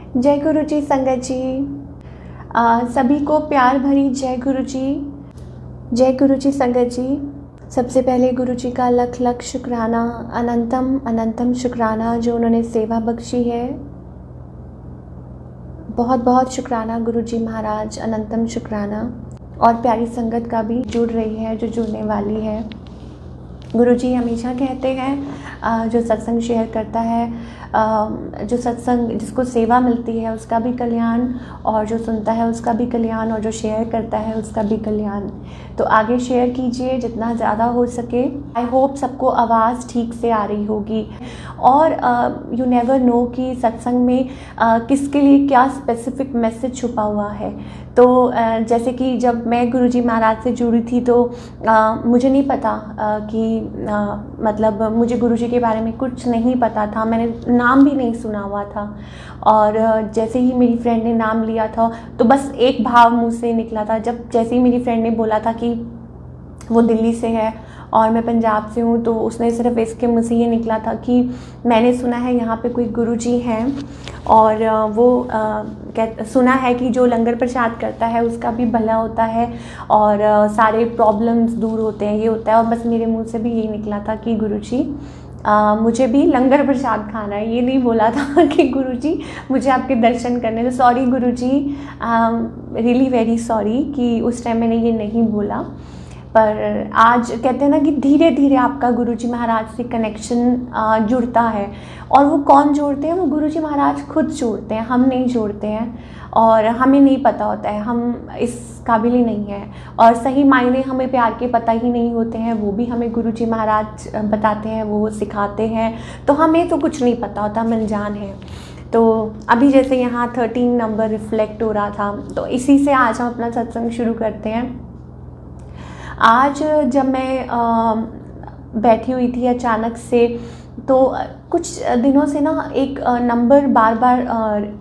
जय गुरु जी संगत जी। सभी को प्यार भरी जय गुरु जी। जय गुरु जी संगत जी। सबसे पहले गुरु जी का लख लख शुक्राना, अनंतम अनंतम शुक्राना जो उन्होंने सेवा बख्शी है। बहुत बहुत शुक्राना गुरु जी महाराज, अनंतम शुक्राना। और प्यारी संगत का भी जुड़ रही है, जो जुड़ने वाली है। गुरु जी हमेशा कहते हैं जो सत्संग शेयर करता है, जो सत्संग जिसको सेवा मिलती है उसका भी कल्याण, और जो सुनता है उसका भी कल्याण, और जो शेयर करता है उसका भी कल्याण। तो आगे शेयर कीजिए जितना ज़्यादा हो सके। आई होप सबको आवाज़ ठीक से आ रही होगी। और यू नेवर नो कि सत्संग में किसके लिए क्या स्पेसिफिक मैसेज छुपा हुआ है। तो जैसे कि जब मैं गुरुजी महाराज से जुड़ी थी तो मुझे नहीं पता कि मतलब मुझे गुरुजी के बारे में कुछ नहीं पता था, मैंने नाम भी नहीं सुना हुआ था। और जैसे ही मेरी फ्रेंड ने नाम लिया था तो बस एक भाव मुँह से निकला था। जैसे ही मेरी फ्रेंड ने बोला था कि वो दिल्ली से है और मैं पंजाब से हूँ, तो उसने सिर्फ इसके मुँह से ये निकला था कि मैंने सुना है यहाँ पे कोई गुरुजी हैं और वो सुना है कि जो लंगर प्रसाद करता है उसका भी भला होता है और सारे प्रॉब्लम्स दूर होते हैं, ये होता है। और बस मेरे मुंह से भी यही निकला था कि गुरुजी मुझे भी लंगर प्रसाद खाना है। ये नहीं बोला था कि गुरुजी मुझे आपके दर्शन करने। तो सॉरी गुरुजी, रियली वेरी सॉरी कि उस टाइम मैंने ये नहीं बोला। पर आज कहते हैं ना कि धीरे धीरे आपका गुरुजी महाराज से कनेक्शन जुड़ता है। और वो कौन जोड़ते हैं? वो गुरुजी महाराज खुद जोड़ते हैं, हम नहीं जोड़ते हैं। और हमें नहीं पता होता है, हम इस काबिल ही नहीं है। और सही मायने हमें प्यार के पता ही नहीं होते हैं, वो भी हमें गुरुजी महाराज बताते हैं, वो सिखाते हैं। तो हमें तो कुछ नहीं पता होता, हम अनजान हैं। तो अभी जैसे यहाँ 13 नंबर रिफ्लेक्ट हो रहा था, तो इसी से आज हम अपना सत्संग शुरू करते हैं। आज जब मैं बैठी हुई थी अचानक से, तो कुछ दिनों से ना एक नंबर बार बार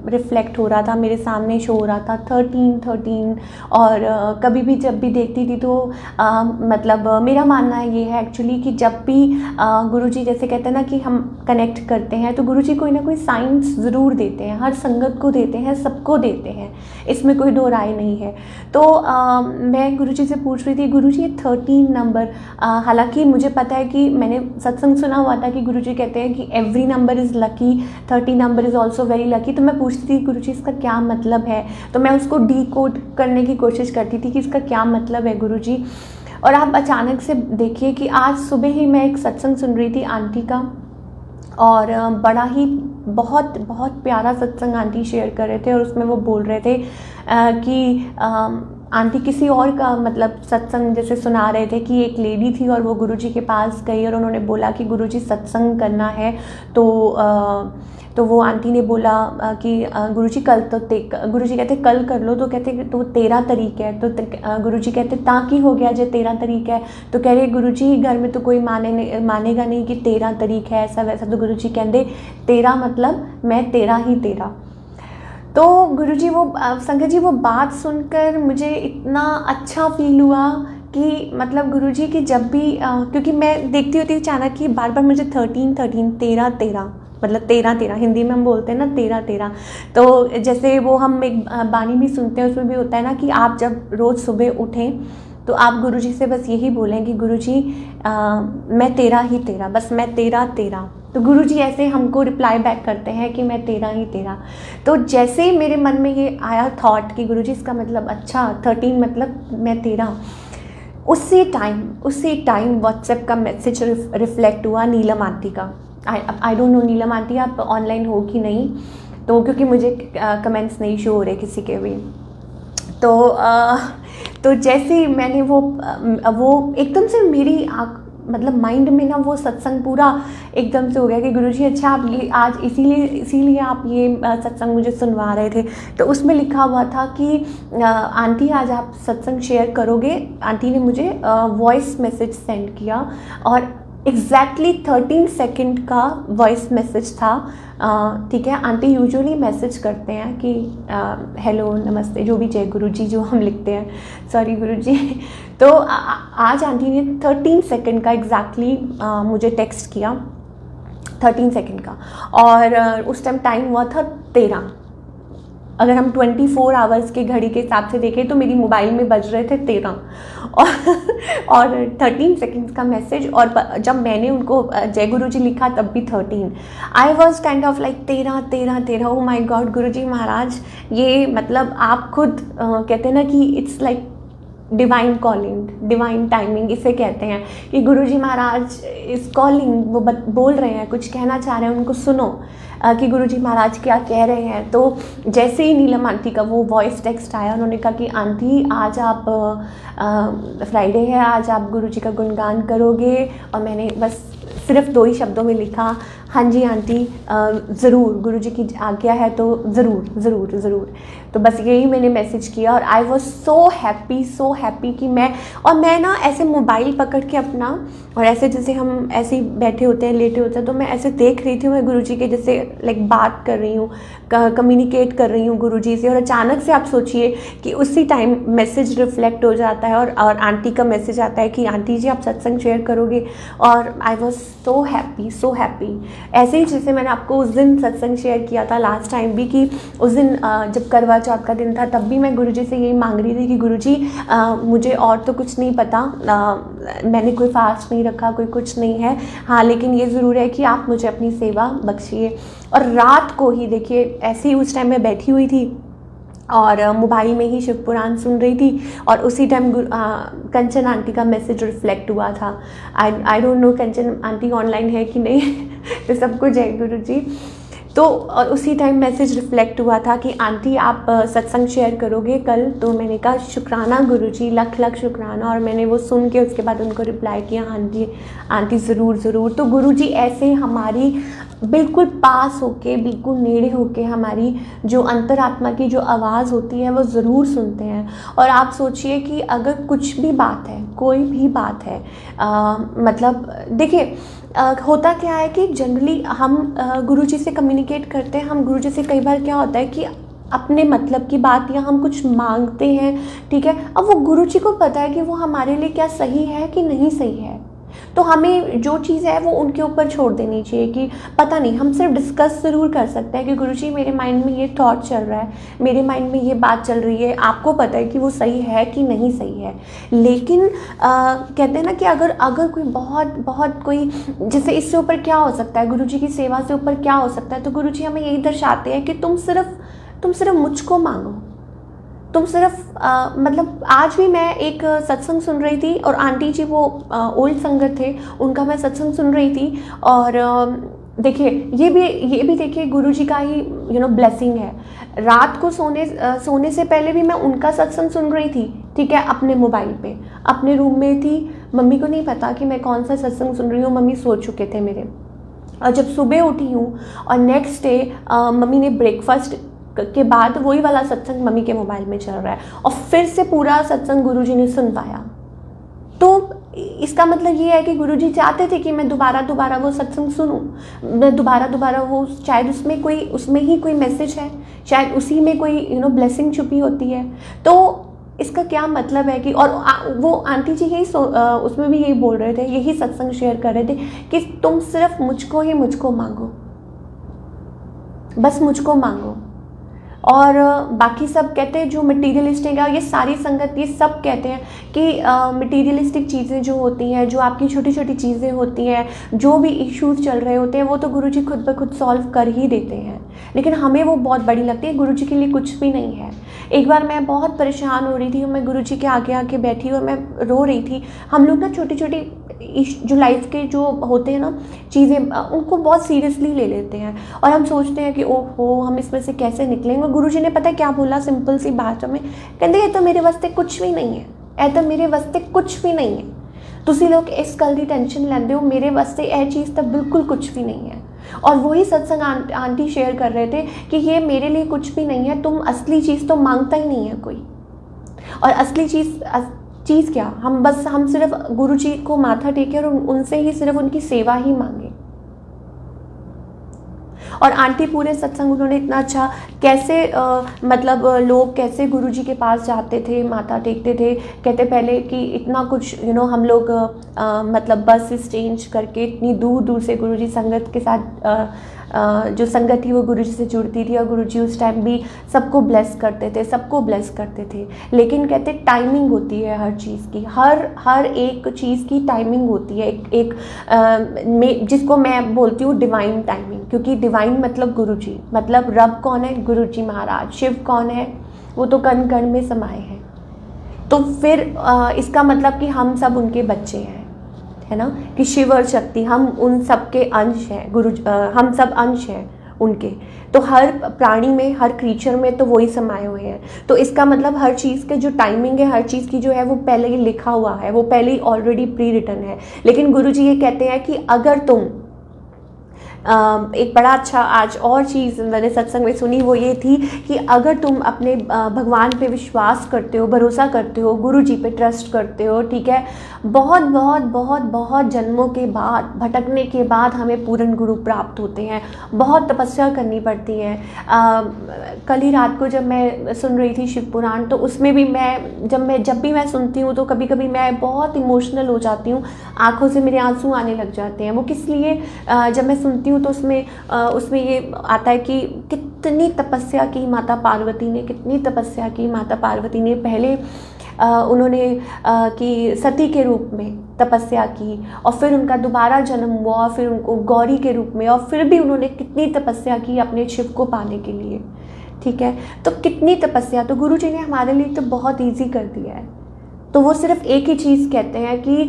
रिफ्लेक्ट हो रहा था, मेरे सामने शो हो रहा था 13। और कभी भी जब भी देखती थी तो मतलब मेरा मानना ये है एक्चुअली कि जब भी गुरुजी जैसे कहते हैं ना कि हम कनेक्ट करते हैं तो गुरुजी कोई ना कोई साइंस ज़रूर देते हैं, हर संगत को देते हैं, सबको देते हैं, इसमें कोई दो राय नहीं है। तो मैं गुरुजी से पूछ रही थी, गुरुजी ये 13 नंबर, हालांकि मुझे पता है कि मैंने सत्संग सुना हुआ था कि गुरुजी कहते हैं कि every number is lucky, 30 number is also very lucky. तो मैं पूछती थी गुरुजी इसका क्या मतलब है, तो मैं उसको डीकोड करने की कोशिश करती थी कि इसका क्या मतलब है गुरुजी। और आप अचानक से देखिए कि आज सुबह ही मैं एक सत्संग सुन रही थी आंटी का, और बड़ा ही बहुत बहुत प्यारा सत्संग आंटी शेयर कर रहे थे। और उसमें वो बोल रहे थे कि आंटी किसी और का मतलब सत्संग जैसे सुना रहे थे कि एक लेडी थी और वो गुरुजी के पास गई और उन्होंने बोला कि गुरुजी सत्संग करना है। तो वो आंटी ने बोला कि गुरुजी कल तो गुरुजी कहते कल कर लो, तो कहते तो 13 तारीख है। तो गुरुजी कहते ताकि हो गया जो 13 तारीख है। तो कह रहे गुरुजी घर में तो कोई मानेगा नहीं कि 13 तारीख है ऐसा वैसा। तो गुरुजी कहते 13 मतलब मैं तेरा ही तेरा। तो गुरुजी वो संगत जी वो बात सुनकर मुझे इतना अच्छा फील हुआ कि मतलब गुरुजी की जब भी क्योंकि मैं देखती होती अचानक कि बार बार मुझे 13 13 मतलब 13 हिंदी में हम बोलते हैं ना 13। तो जैसे वो हम एक बानी भी सुनते हैं, उसमें भी होता है ना कि आप जब रोज़ सुबह उठें तो आप गुरुजी से बस यही बोलें कि गुरुजी मैं तेरा ही तेरा, बस मैं तेरा। तो गुरुजी ऐसे हमको रिप्लाई बैक करते हैं कि मैं तेरा ही तेरा। तो जैसे ही मेरे मन में ये आया थॉट कि गुरुजी इसका मतलब अच्छा 13 मतलब मैं तेरा, उसी टाइम व्हाट्सएप का मैसेज रिफ्लेक्ट हुआ नीलम आंटी का। I don't know Neelam aunty आप ऑनलाइन हो कि नहीं, तो क्योंकि मुझे कमेंट्स नहीं शो हो रहे किसी के भी। तो जैसे ही मैंने वो एकदम से मेरी मतलब माइंड में ना वो सत्संग पूरा एकदम से हो गया कि गुरुजी अच्छा आप ये आज इसीलिए आप ये सत्संग मुझे सुनवा रहे थे। तो उसमें लिखा हुआ था कि आंटी आज आप सत्संग शेयर करोगे। आंटी ने मुझे वॉइस मैसेज सेंड किया और एग्जैक्टली 13 सेकंड का वॉइस मैसेज था। ठीक है, आंटी यूजुअली मैसेज करते हैं कि हेलो नमस्ते जो भी जय गुरुजी जो हम लिखते हैं, सॉरी गुरुजी। तो आज आंटी ने 13 सेकंड का एग्जैक्टली मुझे टेक्स्ट किया, 13 सेकंड का। और उस टाइम हुआ था 13। अगर हम 24 आवर्स के घड़ी के हिसाब से देखें तो मेरी मोबाइल में बज रहे थे 13 और 13 सेकेंड्स का मैसेज, और जब मैंने उनको जय गुरु जी लिखा तब भी 13। I was kind of like 13। Oh my god guru ji महाराज, ये मतलब आप खुद कहते हैं ना कि it's like divine calling, divine timing इसे कहते हैं, कि गुरुजी महाराज इस कॉलिंग, वो बोल रहे हैं, कुछ कहना चाह रहे हैं, उनको सुनो कि गुरुजी महाराज क्या कह रहे हैं। तो जैसे ही नीलम आंटी का वो वॉइस टेक्स्ट आया, उन्होंने कहा कि आंटी आज आप फ्राइडे है, आज आप गुरुजी का गुणगान करोगे। और मैंने बस सिर्फ 2 ही शब्दों में लिखा, हाँ जी आंटी ज़रूर, गुरुजी की आज्ञा है तो ज़रूर ज़रूर ज़रूर। तो बस यही मैंने मैसेज किया, और आई वॉज सो हैप्पी कि मैं ना ऐसे मोबाइल पकड़ के अपना, और ऐसे जैसे हम ऐसे ही बैठे होते हैं, लेटे होते हैं, तो मैं ऐसे देख रही थी, मैं गुरुजी के जैसे लाइक बात कर रही हूँ, कम्युनिकेट कर रही हूँ गुरुजी से। और अचानक से आप सोचिए कि उसी टाइम मैसेज रिफ्लेक्ट हो जाता है, और आंटी का मैसेज आता है कि आंटी जी आप सत्संग शेयर करोगे। और आई वॉज सो हैप्पी। ऐसे ही जैसे मैंने आपको उस दिन सत्संग शेयर किया था लास्ट टाइम भी, कि उस दिन जब करवा चौथ का दिन था, तब भी मैं गुरुजी से यही मांग रही थी कि गुरुजी मुझे और तो कुछ नहीं पता, मैंने कोई फास्ट नहीं रखा, कोई कुछ नहीं है, हाँ लेकिन ये ज़रूर है कि आप मुझे अपनी सेवा बख्शिए। और रात को ही देखिए, ऐसे ही उस टाइम मैं बैठी हुई थी और मोबाइल में ही शिव पुराण सुन रही थी, और उसी टाइम कंचन आंटी का मैसेज रिफ्लेक्ट हुआ था। I don't know Kanchan aunty online है कि नहीं तो सबको जय गुरु जी। तो और उसी टाइम मैसेज रिफ्लेक्ट हुआ था कि आंटी आप सत्संग शेयर करोगे कल। तो मैंने कहा शुक्राना गुरुजी, लख शुक्राना। और मैंने वो सुन के उसके बाद उनको रिप्लाई किया, हाँ जी आंटी ज़रूर। तो गुरुजी ऐसे हमारी बिल्कुल पास होके, बिल्कुल नेड़े होके हमारी जो अंतरात्मा की जो आवाज़ होती है वो ज़रूर सुनते हैं। और आप सोचिए कि अगर कुछ भी बात है, कोई भी बात है, मतलब देखिए होता क्या है कि जनरली हम गुरुजी से कम्युनिकेट करते हैं, हम गुरुजी से कई बार क्या होता है कि अपने मतलब की बात या हम कुछ मांगते हैं, ठीक है। अब वो गुरुजी को पता है कि वो हमारे लिए क्या सही है कि नहीं सही है, तो हमें जो चीज़ है वो उनके ऊपर छोड़ देनी चाहिए कि पता नहीं। हम सिर्फ डिस्कस ज़रूर कर सकते हैं कि गुरुजी मेरे माइंड में ये थॉट चल रहा है, मेरे माइंड में ये बात चल रही है, आपको पता है कि वो सही है कि नहीं सही है। लेकिन कहते हैं ना कि अगर कोई बहुत कोई, जैसे इससे ऊपर क्या हो सकता है, गुरुजी की सेवा से ऊपर क्या हो सकता है, तो गुरुजी हमें यही दर्शाते हैं कि तुम सिर्फ मुझको मांगो, तुम सिर्फ मतलब आज भी मैं एक सत्संग सुन रही थी, और आंटी जी वो ओल्ड संगत थे, उनका मैं सत्संग सुन रही थी। और देखिए ये भी देखिए गुरुजी का ही ब्लेसिंग है। रात को सोने से पहले भी मैं उनका सत्संग सुन रही थी, ठीक है, अपने मोबाइल पे, अपने रूम में थी। मम्मी को नहीं पता कि मैं कौन सा सत्संग सुन रही हूँ, मम्मी सो चुके थे मेरे। और जब सुबह उठी हूँ और नेक्स्ट डे मम्मी ने ब्रेकफास्ट के बाद वही वाला सत्संग मम्मी के मोबाइल में चल रहा है, और फिर से पूरा सत्संग गुरुजी ने सुन पाया। तो इसका मतलब ये है कि गुरुजी चाहते थे कि मैं दोबारा वो सत्संग सुनूं, मैं दोबारा वो, शायद उसमें ही कोई मैसेज है, शायद उसी में कोई ब्लेसिंग छुपी होती है। तो इसका क्या मतलब है कि, और वो आंटी जी यही उसमें भी यही बोल रहे थे, यही सत्संग शेयर कर रहे थे कि तुम सिर्फ मुझको मांगो, बस मुझको मांगो। और बाकी सब कहते हैं जो मटीरियलिस्टिक है, ये सारी संगत ये सब कहते हैं कि मटीरियलिस्टिक चीज़ें जो होती हैं, जो आपकी छोटी छोटी चीज़ें होती हैं, जो भी इश्यूज़ चल रहे होते हैं, वो तो गुरुजी खुद ब खुद सॉल्व कर ही देते हैं। लेकिन हमें वो बहुत बड़ी लगती है, गुरुजी के लिए कुछ भी नहीं है। एक बार मैं बहुत परेशान हो रही थी, मैं गुरुजी के आगे बैठी और मैं रो रही थी। हम लोग ना छोटी छोटी जो लाइफ के जो होते हैं ना चीज़ें, उनको बहुत सीरियसली ले लेते हैं, और हम सोचते हैं कि ओहो हम इसमें से कैसे निकलेंगे। गुरुजी ने पता है क्या बोला, सिंपल सी बात में, कहते ये तो मेरे वास्ते कुछ भी नहीं है, ए तो मेरे वास्ते कुछ भी नहीं है, तुसी लोग इस गल की टेंशन लेंदे हो, मेरे वास्ते यह चीज़ तो बिल्कुल कुछ भी नहीं है। और वही सत्संग आंटी शेयर कर रहे थे कि ये मेरे लिए कुछ भी नहीं है, तुम असली चीज़ तो मांगता ही नहीं है कोई। और असली चीज़ क्या, हम सिर्फ गुरुजी को माथा टेके और उनसे ही सिर्फ उनकी सेवा ही मांगे। और आंटी पूरे सत्संग उन्होंने इतना अच्छा कैसे मतलब लोग कैसे गुरुजी के पास जाते थे, माथा टेकते थे। कहते पहले कि इतना कुछ हम लोग मतलब बस चेंज करके इतनी दूर दूर से गुरुजी संगत के साथ जो संगत थी वो गुरुजी से जुड़ती थी, और गुरुजी उस टाइम भी सबको ब्लेस करते थे, सबको ब्लेस करते थे। लेकिन कहते टाइमिंग होती है हर चीज़ की, हर एक चीज़ की टाइमिंग होती है, जिसको मैं बोलती हूँ डिवाइन टाइमिंग, क्योंकि डिवाइन मतलब गुरुजी, मतलब रब कौन है? गुरुजी महाराज। शिव कौन है? वो तो कण कण में समाये हैं। तो फिर इसका मतलब कि हम सब उनके बच्चे हैं, है ना, कि शिव और शक्ति हम उन सब के अंश हैं, हम सब अंश हैं उनके। तो हर प्राणी में, हर क्रीचर में तो वही समाये हुए हैं। तो इसका मतलब हर चीज़ के जो टाइमिंग है, हर चीज़ की जो है वो पहले ही लिखा हुआ है, वो पहले ही ऑलरेडी प्री रिटन है। लेकिन गुरुजी ये कहते हैं कि अगर तुम एक बड़ा अच्छा आज और चीज़ मैंने सत्संग में सुनी, वो ये थी कि अगर तुम अपने भगवान पे विश्वास करते हो, भरोसा करते हो, गुरु जी पे ट्रस्ट करते हो, ठीक है, बहुत बहुत बहुत बहुत जन्मों के बाद, भटकने के बाद हमें पूर्ण गुरु प्राप्त होते हैं। बहुत तपस्या करनी पड़ती है। कल ही रात को जब मैं सुन रही थी शिव पुराण, तो उसमें भी जब भी मैं सुनती हूँ तो कभी कभी मैं बहुत इमोशनल हो जाती हूँ, आँखों से मेरे आंसू आने लग जाते हैं। वो किस लिए? जब मैं सुनती हूँ तो उसमें ये आता है कि कितनी तपस्या की माता पार्वती ने, कितनी तपस्या की माता पार्वती ने। पहले उन्होंने कि सती के रूप में तपस्या की, और फिर उनका दोबारा जन्म हुआ, फिर उनको गौरी के रूप में, और फिर भी उन्होंने कितनी तपस्या की अपने शिव को पाने के लिए, ठीक है। तो कितनी तपस्या, तो गुरु जी ने हमारे लिए तो बहुत ईजी कर दिया है। तो वो सिर्फ एक ही चीज़ कहते हैं कि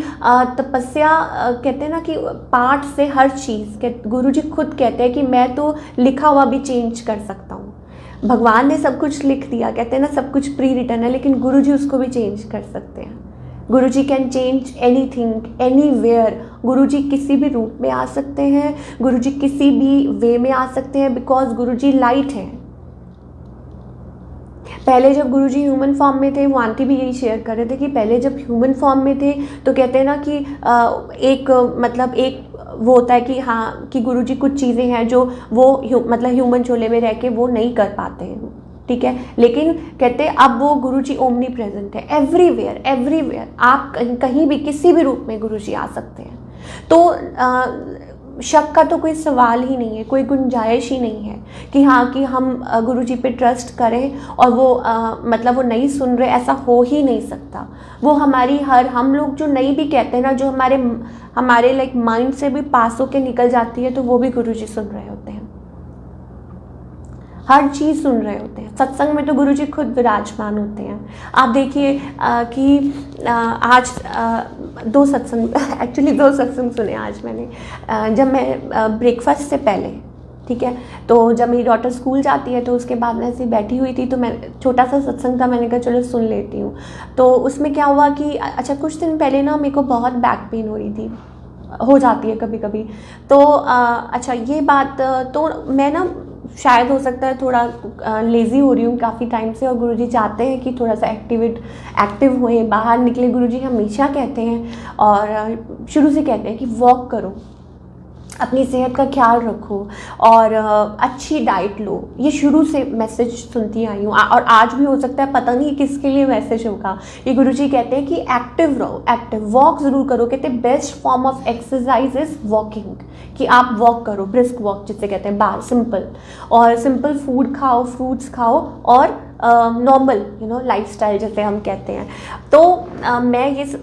तपस्या, कहते हैं ना कि पाठ से हर चीज़, गुरुजी खुद कहते हैं कि मैं तो लिखा हुआ भी चेंज कर सकता हूँ। भगवान ने सब कुछ लिख दिया, कहते हैं ना सब कुछ प्री रिटन है, लेकिन गुरुजी उसको भी चेंज कर सकते हैं। गुरुजी कैन चेंज एनीथिंग एनीवेयर। गुरुजी किसी भी रूप में आ सकते हैं, गुरुजी किसी भी वे में आ सकते हैं, बिकॉज गुरुजी लाइट है। पहले जब गुरुजी ह्यूमन फॉर्म में थे, वो आंटी भी यही शेयर कर रहे थे कि पहले जब ह्यूमन फॉर्म में थे तो कहते हैं ना कि एक वो होता है कि हाँ, कि गुरुजी कुछ चीज़ें हैं जो वो मतलब ह्यूमन चोले में रह के वो नहीं कर पाते हैं, ठीक है। लेकिन कहते हैं अब वो गुरुजी ओमनी प्रेजेंट है, एवरीवेयर एवरीवेयर। आप कहीं भी किसी भी रूप में गुरुजी आ सकते हैं। तो शक का तो कोई सवाल ही नहीं है, कोई गुंजाइश ही नहीं है कि हाँ कि हम गुरुजी पे ट्रस्ट करें और वो मतलब वो नहीं सुन रहे, ऐसा हो ही नहीं सकता। वो हम लोग जो नहीं भी कहते हैं ना, जो हमारे लाइक माइंड से भी पास होके निकल जाती है, तो वो भी गुरुजी सुन रहे होते हैं, हर चीज़ सुन रहे होते हैं। सत्संग में तो गुरुजी खुद विराजमान होते हैं। आप देखिए कि आज दो सत्संग सुने आज मैंने। जब मैं ब्रेकफास्ट से पहले, ठीक है, तो जब मेरी डॉटर स्कूल जाती है तो उसके बाद मैं ऐसे बैठी हुई थी, तो मैं छोटा सा सत्संग था, मैंने कहा चलो सुन लेती हूँ। तो उसमें क्या हुआ कि अच्छा कुछ दिन पहले ना मेरे को बहुत बैक पेन हो रही थी, हो जाती है कभी कभी। तो अच्छा ये बात, तो मैं ना शायद हो सकता है थोड़ा लेज़ी हो रही हूँ काफ़ी टाइम से, और गुरुजी चाहते हैं कि थोड़ा सा एक्टिव हुए, बाहर निकले। गुरुजी हमेशा कहते हैं और शुरू से कहते हैं कि वॉक करो, अपनी सेहत का ख्याल रखो और अच्छी डाइट लो। ये शुरू से मैसेज सुनती आई हूँ, और आज भी हो सकता है, पता नहीं किसके लिए मैसेज होगा। ये गुरुजी कहते हैं कि एक्टिव रहो, एक्टिव वॉक ज़रूर करो। कहते हैं best form of exercise is walking, कि आप वॉक करो, ब्रिस्क वॉक जिसे कहते हैं, बाहर सिंपल फूड खाओ, फ्रूट्स खाओ, और नॉर्मल लाइफस्टाइल जैसे हम कहते हैं। तो मैं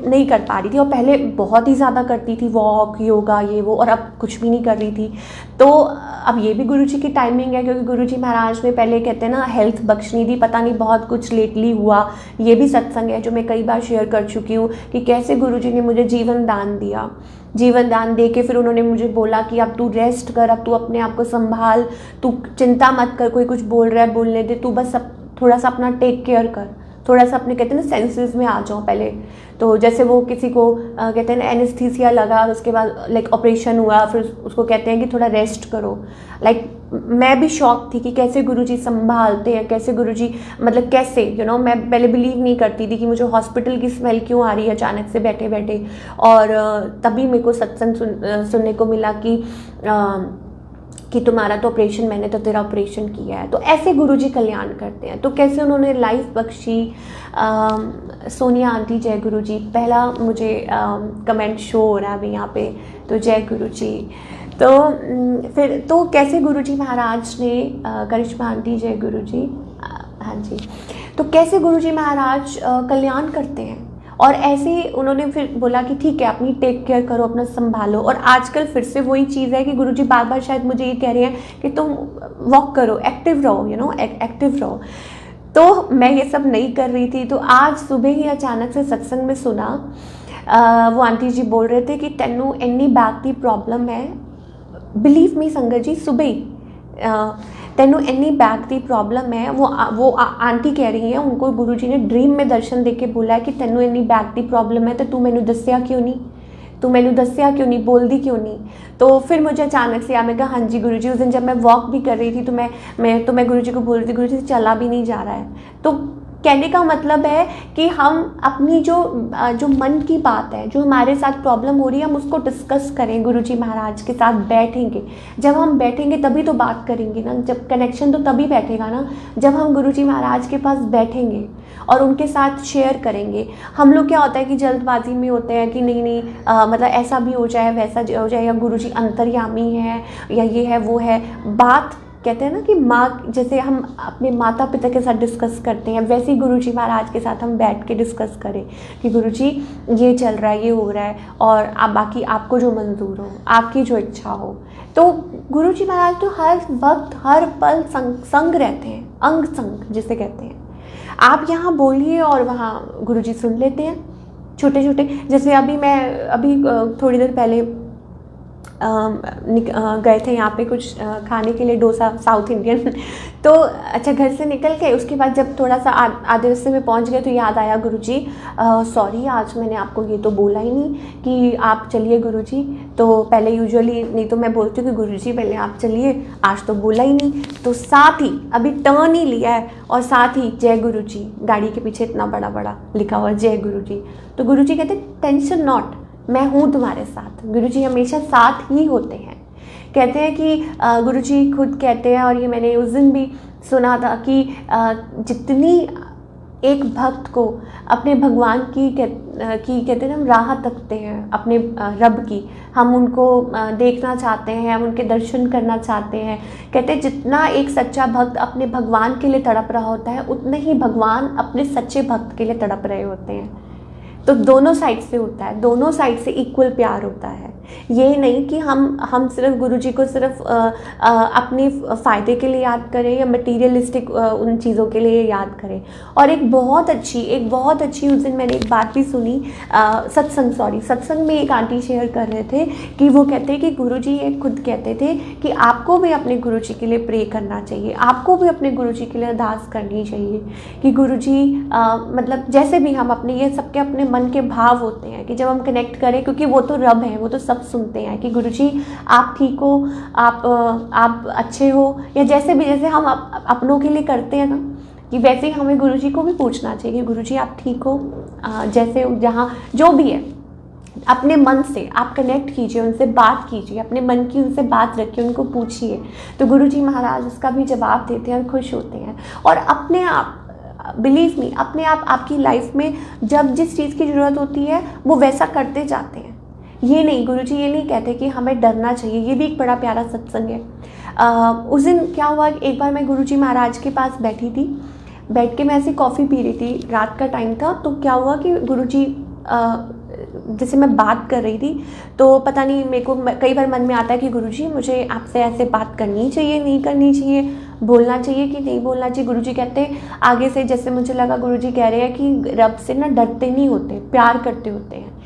नहीं कर पा रही थी, और पहले बहुत ही ज़्यादा करती थी वॉक, योगा, ये वो, और अब कुछ भी नहीं कर रही थी। तो अब ये भी गुरुजी की टाइमिंग है, क्योंकि गुरुजी महाराज ने पहले कहते हैं ना हेल्थ बख्शनी थी, पता नहीं बहुत कुछ लेटली हुआ। ये भी सत्संग है जो मैं कई बार शेयर कर चुकी हूँ कि कैसे गुरुजी ने मुझे जीवन दान दिया। जीवन दान दे के फिर उन्होंने मुझे बोला कि अब तू रेस्ट कर, अब तू अपने आप को संभाल, तू चिंता मत कर, कोई कुछ बोल रहा है बोलने दे, तू बस थोड़ा सा अपना टेक केयर कर, थोड़ा सा अपने कहते हैं ना सेंसेस में आ जाओ पहले। तो जैसे वो किसी को कहते हैं ना एनेस्थीसिया लगा, उसके बाद लाइक ऑपरेशन हुआ, फिर उसको कहते हैं कि थोड़ा रेस्ट करो। लाइक मैं भी शॉक थी कि कैसे गुरुजी संभालते हैं, कैसे गुरुजी मतलब कैसे मैं पहले बिलीव नहीं करती थी कि मुझे हॉस्पिटल की स्मेल क्यों आ रही है अचानक से बैठे बैठे। और तभी मेरे को सत्संग सुनने को मिला कि तुम्हारा तो ऑपरेशन, मैंने तो तेरा ऑपरेशन किया है। तो ऐसे गुरुजी कल्याण करते हैं। तो कैसे उन्होंने लाइफ बख्शी। सोनिया आंटी जय गुरुजी, पहला मुझे कमेंट शो हो रहा है अभी यहाँ पे, तो जय गुरुजी। फिर तो कैसे गुरुजी महाराज ने करिश्मा आंटी जय गुरुजी, हाँ जी, तो कैसे गुरुजी महाराज कल्याण करते हैं। और ऐसे उन्होंने फिर बोला कि ठीक है, अपनी टेक केयर करो, अपना संभालो। और आजकल फिर से वही चीज़ है कि गुरुजी बार बार शायद मुझे ये कह रहे हैं कि तुम वॉक करो, एक्टिव रहो, यू नो, एक्टिव रहो। तो मैं ये सब नहीं कर रही थी। तो आज सुबह ही अचानक से सत्संग में सुना, वो आंटी जी बोल रहे थे कि तेनू इन्नी बैक की प्रॉब्लम है, बिलीव मी संगत जी, सुबह ही तेनू इन्नी बैक की प्रॉब्लम है। वो आंटी कह रही हैं, उनको गुरुजी ने ड्रीम में दर्शन देके बोला है कि तेनू इन्नी बैक की प्रॉब्लम है, तो तू मैनू दस्या क्यों नहीं, तू मैनू दस्या क्यों नहीं, बोल दी क्यों नहीं। तो फिर मुझे अचानक से मैं कहा हाँ जी गुरुजी। उस दिन जब मैं वॉक भी कर रही थी तो मैं गुरुजी को बोल रही थी, गुरुजी चला भी नहीं जा रहा है। तो कहने का मतलब है कि हम अपनी जो मन की बात है, जो हमारे साथ प्रॉब्लम हो रही है, हम उसको डिस्कस करें, गुरुजी महाराज के साथ बैठेंगे। जब हम बैठेंगे तभी तो बात करेंगे ना, जब कनेक्शन तो तभी बैठेगा ना जब हम गुरुजी महाराज के पास बैठेंगे और उनके साथ शेयर करेंगे। हम लोग क्या होता है कि जल्दबाजी में होते हैं कि नहीं मतलब ऐसा भी हो जाए, वैसा हो जाए, या गुरुजी अंतर्यामी है, या ये है वो है। बात कहते हैं ना कि माँ, जैसे हम अपने माता पिता के साथ डिस्कस करते हैं, वैसे ही गुरुजी महाराज के साथ हम बैठ के डिस्कस करें कि गुरुजी ये चल रहा है, ये हो रहा है, और आप बाकी आपको जो मंजूर हो, आपकी जो इच्छा हो। तो गुरुजी महाराज तो हर वक्त हर पल संग रहते हैं, अंग संग जिसे कहते हैं। आप यहाँ बोलिए और वहाँ गुरुजी सुन लेते हैं, छोटे छोटे। जैसे अभी थोड़ी देर पहले गए थे यहाँ पे कुछ खाने के लिए, डोसा साउथ इंडियन। तो अच्छा, घर से निकल के उसके बाद जब थोड़ा सा आधे रास्ते में पहुँच गए तो याद आया, गुरुजी सॉरी, आज मैंने आपको ये तो बोला ही नहीं कि आप चलिए गुरुजी। तो पहले यूजुअली नहीं तो मैं बोलती हूँ कि गुरुजी पहले आप चलिए, आज तो बोला ही नहीं। तो साथ ही अभी टर्न ही लिया है और साथ ही जय गुरुजी, गाड़ी के पीछे इतना बड़ा लिखा हुआ जय गुरुजी। तो गुरुजी कहते टेंशन नॉट, मैं हूँ तुम्हारे साथ। गुरुजी हमेशा साथ ही होते हैं। कहते हैं कि गुरुजी खुद कहते हैं, और ये मैंने उस दिन भी सुना था कि जितनी एक भक्त को अपने भगवान की कहते हैं हम राह तकते हैं, अपने रब की, हम उनको देखना चाहते हैं, हम उनके दर्शन करना चाहते हैं। कहते हैं जितना एक सच्चा भक्त अपने भगवान के लिए तड़प रहा होता है, उतने ही भगवान अपने सच्चे भक्त के लिए तड़प रहे होते हैं। तो दोनों साइड से होता है, दोनों साइड से इक्वल प्यार होता है। ये नहीं कि हम सिर्फ गुरुजी को सिर्फ अपने फ़ायदे के लिए याद करें या मटीरियलिस्टिक उन चीज़ों के लिए याद करें। और एक बहुत अच्छी उस दिन मैंने एक बात भी सुनी, सत्संग में एक आंटी शेयर कर रहे थे कि वो कहते हैं कि गुरुजी एक खुद कहते थे कि आपको भी अपने गुरुजी के लिए प्रे करना चाहिए, आपको भी अपने गुरुजी के लिए अरदास करनी चाहिए कि गुरुजी मतलब जैसे भी हम अपने, ये सबके अपने मन के भाव होते हैं कि जब हम कनेक्ट करें, क्योंकि वो तो रब हैं, वो तो सब सुनते हैं कि गुरुजी आप ठीक हो, आप अच्छे हो, या जैसे हम अपनों के लिए करते हैं ना, कि वैसे ही हमें गुरुजी को भी पूछना चाहिए कि गुरुजी आप ठीक हो, जैसे जहाँ जो भी है अपने मन से आप कनेक्ट कीजिए, उनसे बात कीजिए, अपने मन की उनसे बात रखिए, उनको पूछिए। तो गुरुजी महाराज उसका भी जवाब देते हैं और खुश होते हैं। और अपने आप, बिलीव मी, अपने आप आपकी लाइफ में जब जिस चीज़ की ज़रूरत होती है वो वैसा करते जाते हैं। ये नहीं, गुरुजी ये नहीं कहते कि हमें डरना चाहिए। ये भी एक बड़ा प्यारा सत्संग है। उस दिन क्या हुआ, एक बार मैं गुरुजी महाराज के पास बैठी थी, बैठ के मैं ऐसी कॉफ़ी पी रही थी, रात का टाइम था। तो क्या हुआ कि गुरुजी जैसे मैं बात कर रही थी, तो पता नहीं मेरे को कई बार मन में आता है कि गुरुजी मुझे आपसे ऐसे बात करनी चाहिए, नहीं करनी चाहिए, बोलना चाहिए कि नहीं बोलना चाहिए। गुरुजी कहते आगे से, जैसे मुझे लगा गुरुजी कह रहे हैं कि रब से ना डरते नहीं होते, प्यार करते होते हैं।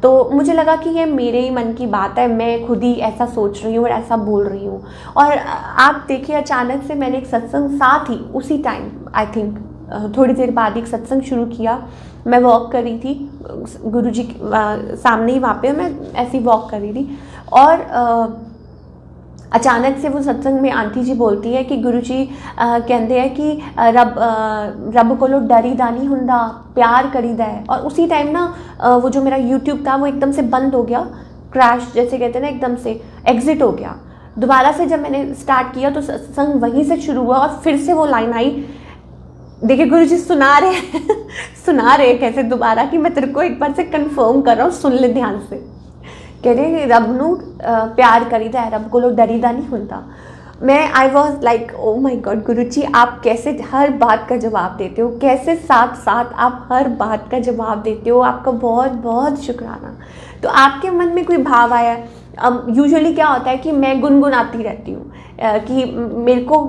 तो मुझे लगा कि ये मेरे ही मन की बात है, मैं खुद ही ऐसा सोच रही हूँ और ऐसा बोल रही हूँ। और आप देखिए, अचानक से मैंने एक सत्संग साथ ही उसी टाइम, आई थिंक थोड़ी देर बाद एक सत्संग शुरू किया। मैं वॉक कर रही थी, गुरुजी सामने ही वहाँ पे मैं ऐसी वॉक कर रही थी, और अचानक से वो सत्संग में आंटी जी बोलती है कि गुरुजी कहते हैं कि रब कोलों डरीदा नहीं हुंदा, प्यार करीदा है। और उसी टाइम ना वो जो मेरा यूट्यूब था वो एकदम से बंद हो गया, क्रैश जैसे कहते हैं ना, एकदम से एग्जिट हो गया। दोबारा से जब मैंने स्टार्ट किया तो सत्संग वहीं से शुरू हुआ और फिर से वो लाइन आई, देखिए गुरुजी सुना रहे कैसे दोबारा, कि मैं तेरे को एक बार से कंफर्म कर रहा हूँ, सुन ले ध्यान से। कहते रब नू प्यार करीदा है, रब को डरीदा नहीं होता। मैं I was like oh my god guru जी, आप कैसे हर बात का जवाब देते हो, कैसे साथ साथ आप हर बात का जवाब देते हो, आपका बहुत बहुत शुक्राना। तो आपके मन में कोई भाव आया? यूजुअली क्या होता है कि मैं गुनगुनाती रहती हूँ कि मेरे को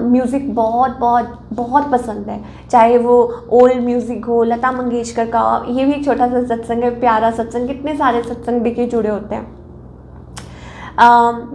म्यूज़िक बहुत बहुत बहुत पसंद है, चाहे वो ओल्ड म्यूज़िक हो, लता मंगेशकर का। ये भी एक छोटा सा सत्संग है, प्यारा सत्संग, कितने सारे सत्संग देखिए जुड़े होते हैं,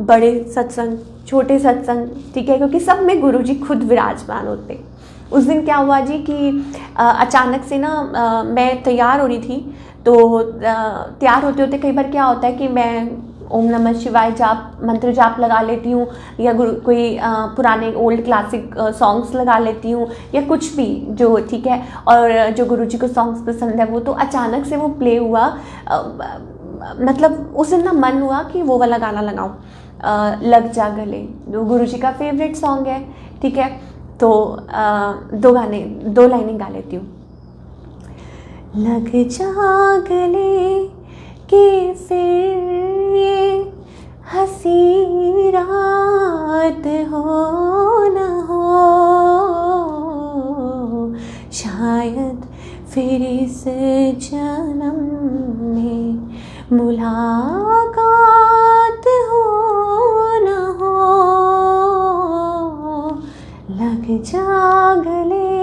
बड़े सत्संग, छोटे सत्संग, ठीक है, क्योंकि सब में गुरुजी खुद विराजमान होते हैं। उस दिन क्या हुआ जी कि अचानक से ना मैं तैयार हो रही थी, तो तैयार होते होते कई बार क्या होता है कि मैं ओम नमः शिवाय जाप मंत्र जाप लगा लेती हूँ, या कोई पुराने ओल्ड क्लासिक सॉन्ग्स लगा लेती हूँ, या कुछ भी जो ठीक है, और जो गुरुजी को सॉन्ग्स पसंद है वो, तो अचानक से वो प्ले हुआ। मतलब उस दिन ना मन हुआ कि वो वाला गाना लगाऊं, लग जा गले, जो गुरुजी का फेवरेट सॉन्ग है, ठीक है। तो दो लाइनें गा लेती हूँ। लग जा गले कि फिर ये हंसी रात हो न हो, शायद फिर इस जन्म में मुलाकात हो न हो। लग जा गले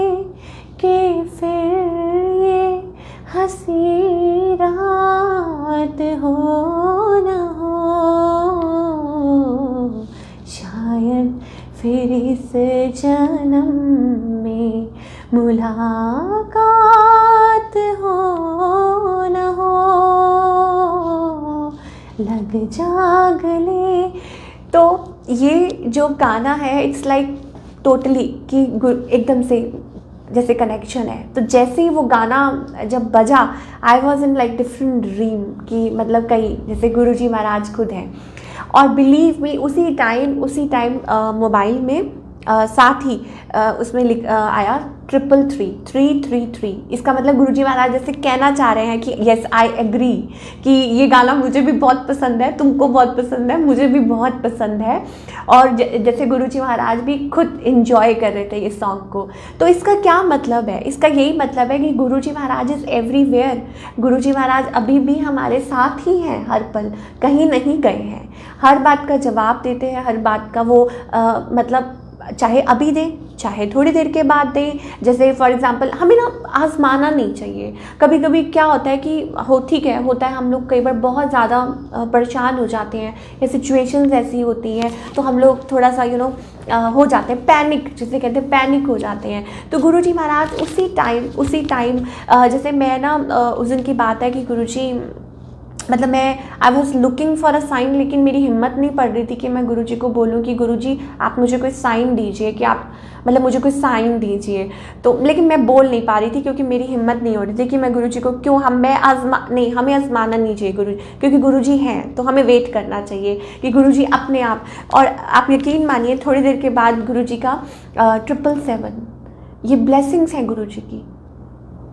कि फिर ये हंसी रात हो न हो, शायद फिर इस जन्म में मुलाकात हो न हो। लग जा गले। तो ये जो गाना है इट्स लाइक टोटली कि एकदम से जैसे कनेक्शन है। तो जैसे ही वो गाना जब बजा, I was in like different dream कि मतलब कहीं जैसे गुरुजी महाराज खुद हैं। और बिलीव मी उसी टाइम मोबाइल में साथ ही उसमें आया 333 इसका मतलब गुरुजी महाराज जैसे कहना चाह रहे हैं कि येस आई एग्री कि ये गाना मुझे भी बहुत पसंद है, तुमको बहुत पसंद है, मुझे भी बहुत पसंद है। और जैसे गुरुजी महाराज भी खुद इंजॉय कर रहे थे इस सॉन्ग को। तो इसका क्या मतलब है? इसका यही मतलब है कि गुरुजी महाराज इज़ एवरीवेयर। गुरुजी महाराज अभी भी हमारे साथ ही हैं, हर पल कहीं नहीं गए हैं, हर बात का जवाब देते हैं, हर बात का वो मतलब चाहे अभी दें चाहे थोड़ी देर के बाद दें। जैसे फॉर एग्जांपल हमें ना आजमाना नहीं चाहिए। कभी कभी क्या होता है कि ठीक है होता है, हम लोग कई बार बहुत ज़्यादा परेशान हो जाते हैं या सिचुएशंस ऐसी होती हैं तो हम लोग थोड़ा सा हो जाते हैं, पैनिक जिसे कहते हैं, पैनिक हो जाते हैं। तो गुरुजी महाराज उसी टाइम जैसे मैं ना उस दिन की बात है कि गुरुजी मतलब मैं I was looking for a sign, लेकिन मेरी हिम्मत नहीं पड़ रही थी कि मैं गुरुजी को बोलूं कि गुरुजी आप मुझे कोई साइन दीजिए, कि आप मतलब मुझे कोई साइन दीजिए। तो लेकिन मैं बोल नहीं पा रही थी क्योंकि मेरी हिम्मत नहीं हो रही थी कि मैं गुरुजी को क्यों हमें आजमाना नहीं चाहिए गुरुजी, क्योंकि गुरुजी हैं तो हमें वेट करना चाहिए कि गुरुजी अपने आप। और आप यकीन मानिए थोड़ी देर के बाद गुरुजी का 777 ये ब्लेसिंग्स हैं गुरुजी की।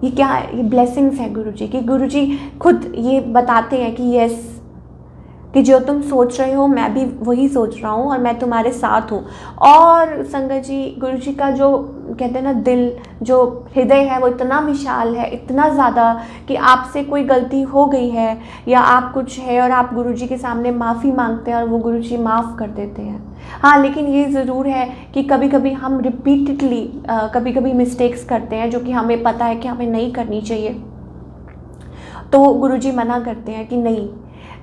ये क्या है? ये ब्लेसिंग्स है गुरुजी की। गुरुजी खुद ये बताते हैं कि यस, कि जो तुम सोच रहे हो मैं भी वही सोच रहा हूँ और मैं तुम्हारे साथ हूँ। और संगत जी गुरुजी का जो कहते हैं ना दिल, जो हृदय है वो इतना विशाल है, इतना ज़्यादा कि आपसे कोई गलती हो गई है या आप कुछ है और आप गुरुजी के सामने माफ़ी मांगते हैं और वो गुरुजी माफ़ कर देते हैं। हाँ, लेकिन ये ज़रूर है कि कभी कभी हम रिपीटेडली कभी कभी मिस्टेक्स करते हैं जो कि हमें पता है कि हमें नहीं करनी चाहिए। तो गुरुजी मना करते हैं कि नहीं।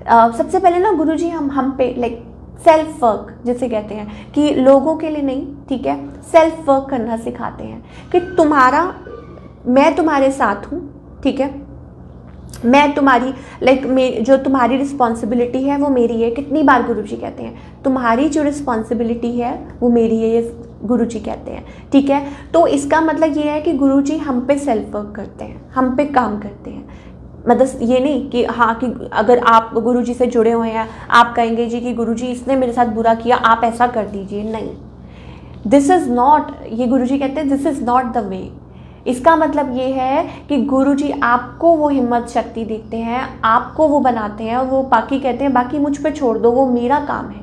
सबसे पहले ना गुरुजी हम पे लाइक सेल्फ वर्क जिसे कहते हैं कि लोगों के लिए नहीं, ठीक है, सेल्फ वर्क करना सिखाते हैं कि मैं तुम्हारे साथ हूँ, ठीक है, मैं तुम्हारी जो तुम्हारी रिस्पॉन्सिबिलिटी है वो मेरी है। कितनी बार गुरुजी कहते हैं तुम्हारी जो रिस्पॉन्सिबिलिटी है वो मेरी है, ये गुरुजी कहते हैं, ठीक है। तो इसका मतलब ये है कि गुरुजी हम पे सेल्फ वर्क करते हैं, हम पे काम करते हैं। मतलब ये नहीं कि हाँ कि अगर आप गुरुजी से जुड़े हुए हैं आप कहेंगे जी कि गुरुजी इसने मेरे साथ बुरा किया आप ऐसा कर दीजिए, नहीं, दिस इज़ नॉट, ये गुरुजी कहते हैं this is not the way. इसका मतलब ये है कि गुरुजी आपको वो हिम्मत शक्ति देते हैं, आपको वो बनाते हैं, वो बाकी कहते हैं बाकी मुझ पे छोड़ दो, वो मेरा काम है।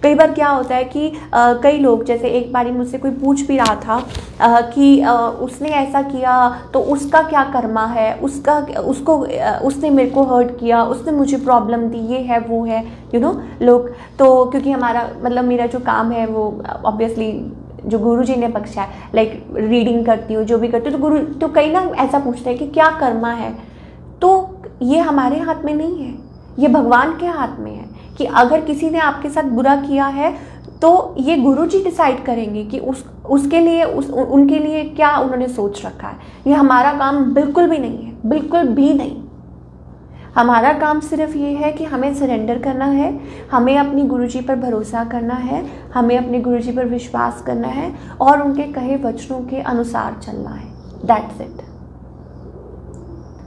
कई बार क्या होता है कि कई लोग, जैसे एक बारी मुझसे कोई पूछ भी रहा था कि उसने ऐसा किया तो उसका क्या कर्मा है, उसने मेरे को हर्ट किया, उसने मुझे प्रॉब्लम दी, ये है वो है, लोग तो क्योंकि हमारा मतलब मेरा जो काम है वो ऑब्वियसली जो गुरुजी ने बख्शा है, लाइक रीडिंग करती हूँ, जो भी करती हूँ, तो कई ना ऐसा पूछते हैं कि क्या कर्मा है। तो ये हमारे हाथ में नहीं है, ये भगवान के हाथ में है कि अगर किसी ने आपके साथ बुरा किया है तो ये गुरुजी डिसाइड करेंगे कि उसके लिए उनके लिए क्या उन्होंने सोच रखा है। ये हमारा काम बिल्कुल भी नहीं है, बिल्कुल भी नहीं। हमारा काम सिर्फ ये है कि हमें सरेंडर करना है, हमें अपनी गुरुजी पर भरोसा करना है, हमें अपने गुरुजी पर विश्वास करना है और उनके कहे वचनों के अनुसार चलना है। That's it.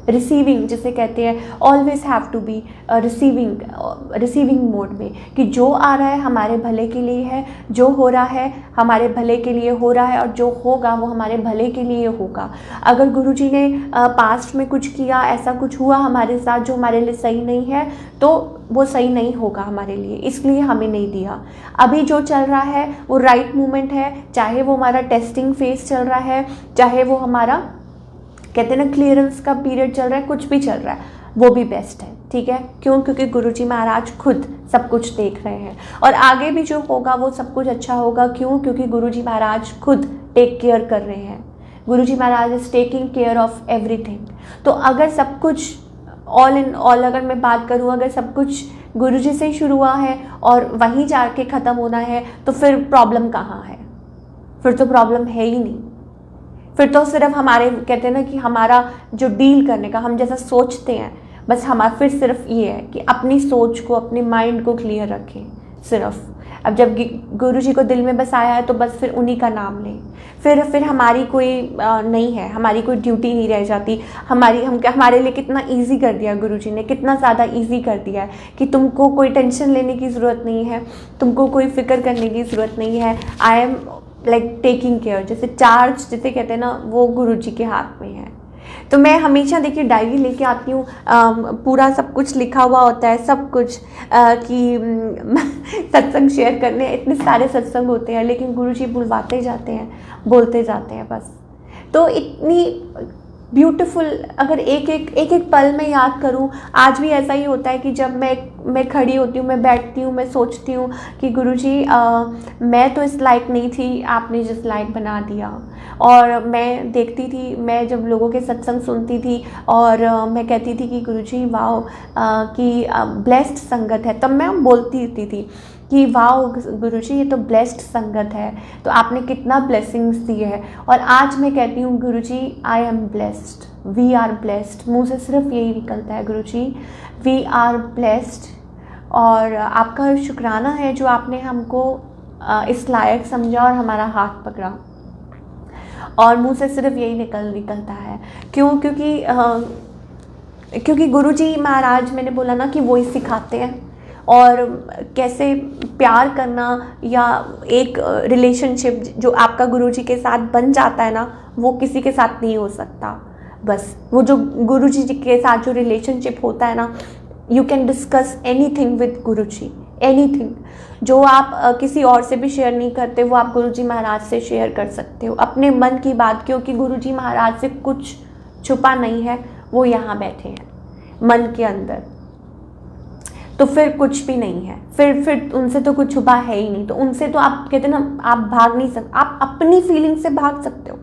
रिसीविंग जिसे कहते हैं, always have to be receiving mode में, कि जो आ रहा है हमारे भले के लिए है, जो हो रहा है हमारे भले के लिए हो रहा है और जो होगा वो हमारे भले के लिए होगा। अगर गुरुजी ने पास्ट में कुछ किया, ऐसा कुछ हुआ हमारे साथ जो हमारे लिए सही नहीं है, तो वो सही नहीं होगा हमारे लिए, इसलिए हमें नहीं दिया। अभी जो चल रहा है वो राइट मोमेंट है, चाहे वो हमारा टेस्टिंग फेज चल रहा है, चाहे वो हमारा कहते हैं ना क्लियरेंस का पीरियड चल रहा है, कुछ भी चल रहा है, वो भी बेस्ट है। ठीक है, क्यों? क्योंकि गुरुजी महाराज खुद सब कुछ देख रहे हैं और आगे भी जो होगा वो सब कुछ अच्छा होगा। क्यों? क्योंकि गुरुजी महाराज खुद टेक केयर कर रहे हैं। Guruji Maharaj is taking care of everything. तो अगर सब कुछ ऑल इन ऑल अगर मैं बात करूँ, अगर सब कुछ गुरुजी से ही शुरू हुआ है और वहीं जाके ख़त्म होना है, तो फिर प्रॉब्लम कहाँ है? फिर तो प्रॉब्लम है ही नहीं। फिर तो सिर्फ हमारे कहते हैं ना कि हमारा जो डील करने का, हम जैसा सोचते हैं, बस हमारा फिर सिर्फ ये है कि अपनी सोच को, अपने माइंड को क्लियर रखें सिर्फ। अब जब गुरुजी को दिल में बस आया है तो बस फिर उन्हीं का नाम लें। फिर हमारी कोई नहीं है, हमारी कोई ड्यूटी नहीं रह जाती। हमारे लिए कितना इजी कर दिया गुरुजी ने, कितना ज़्यादा इजी कर दिया है कि तुमको कोई टेंशन लेने की ज़रूरत नहीं है, तुमको कोई फिक्र करने की ज़रूरत नहीं है। I am like taking care, जैसे चार्ज जिसे कहते हैं ना, वो गुरुजी के हाथ में है। तो मैं हमेशा देखिए डायरी लेके आती हूँ, पूरा सब कुछ लिखा हुआ होता है, सब कुछ कि सत्संग शेयर करने, इतने सारे सत्संग होते हैं लेकिन गुरुजी बुलवाते जाते हैं, बोलते जाते हैं बस। तो इतनी ब्यूटीफुल, अगर एक एक पल में याद करूं, आज भी ऐसा ही होता है कि जब मैं खड़ी होती हूँ, मैं बैठती हूँ, मैं सोचती हूँ कि गुरुजी मैं तो इस लायक नहीं थी, आपने जिस लायक बना दिया। और मैं देखती थी, मैं जब लोगों के सत्संग सुनती थी और मैं कहती थी कि गुरुजी वाओ कि ब्लेस्ड संगत है, तब मैं बोलती थी कि वाओ गुरुजी ये तो ब्लेस्ड संगत है, तो आपने कितना ब्लेसिंग्स दी है। और आज मैं कहती हूँ Guruji I am blessed, we are blessed. मुँह से सिर्फ यही निकलता है गुरुजी वी आर ब्लेस्ड। और आपका शुक्राना है जो आपने हमको इस लायक समझा और हमारा हाथ पकड़ा। और मुँह से सिर्फ यही निकलता है। क्यों? क्योंकि गुरुजी महाराज, मैंने बोला ना कि वो ही सिखाते हैं और कैसे प्यार करना, या एक रिलेशनशिप जो आपका गुरुजी के साथ बन जाता है ना, वो किसी के साथ नहीं हो सकता। बस वो जो गुरुजी के साथ जो रिलेशनशिप होता है ना, you can discuss anything with Guruji, anything जो आप किसी और से भी शेयर नहीं करते, वो आप गुरुजी महाराज से शेयर कर सकते हो अपने मन की बात। क्योंकि गुरुजी महाराज से कुछ छुपा नहीं है, वो यहाँ बैठे हैं मन के अंदर, तो फिर कुछ भी नहीं है। फिर उनसे तो कुछ छुपा है ही नहीं। तो उनसे तो आप कहते हैं ना, आप भाग नहीं सकते। आप अपनी फीलिंग से भाग सकते हो,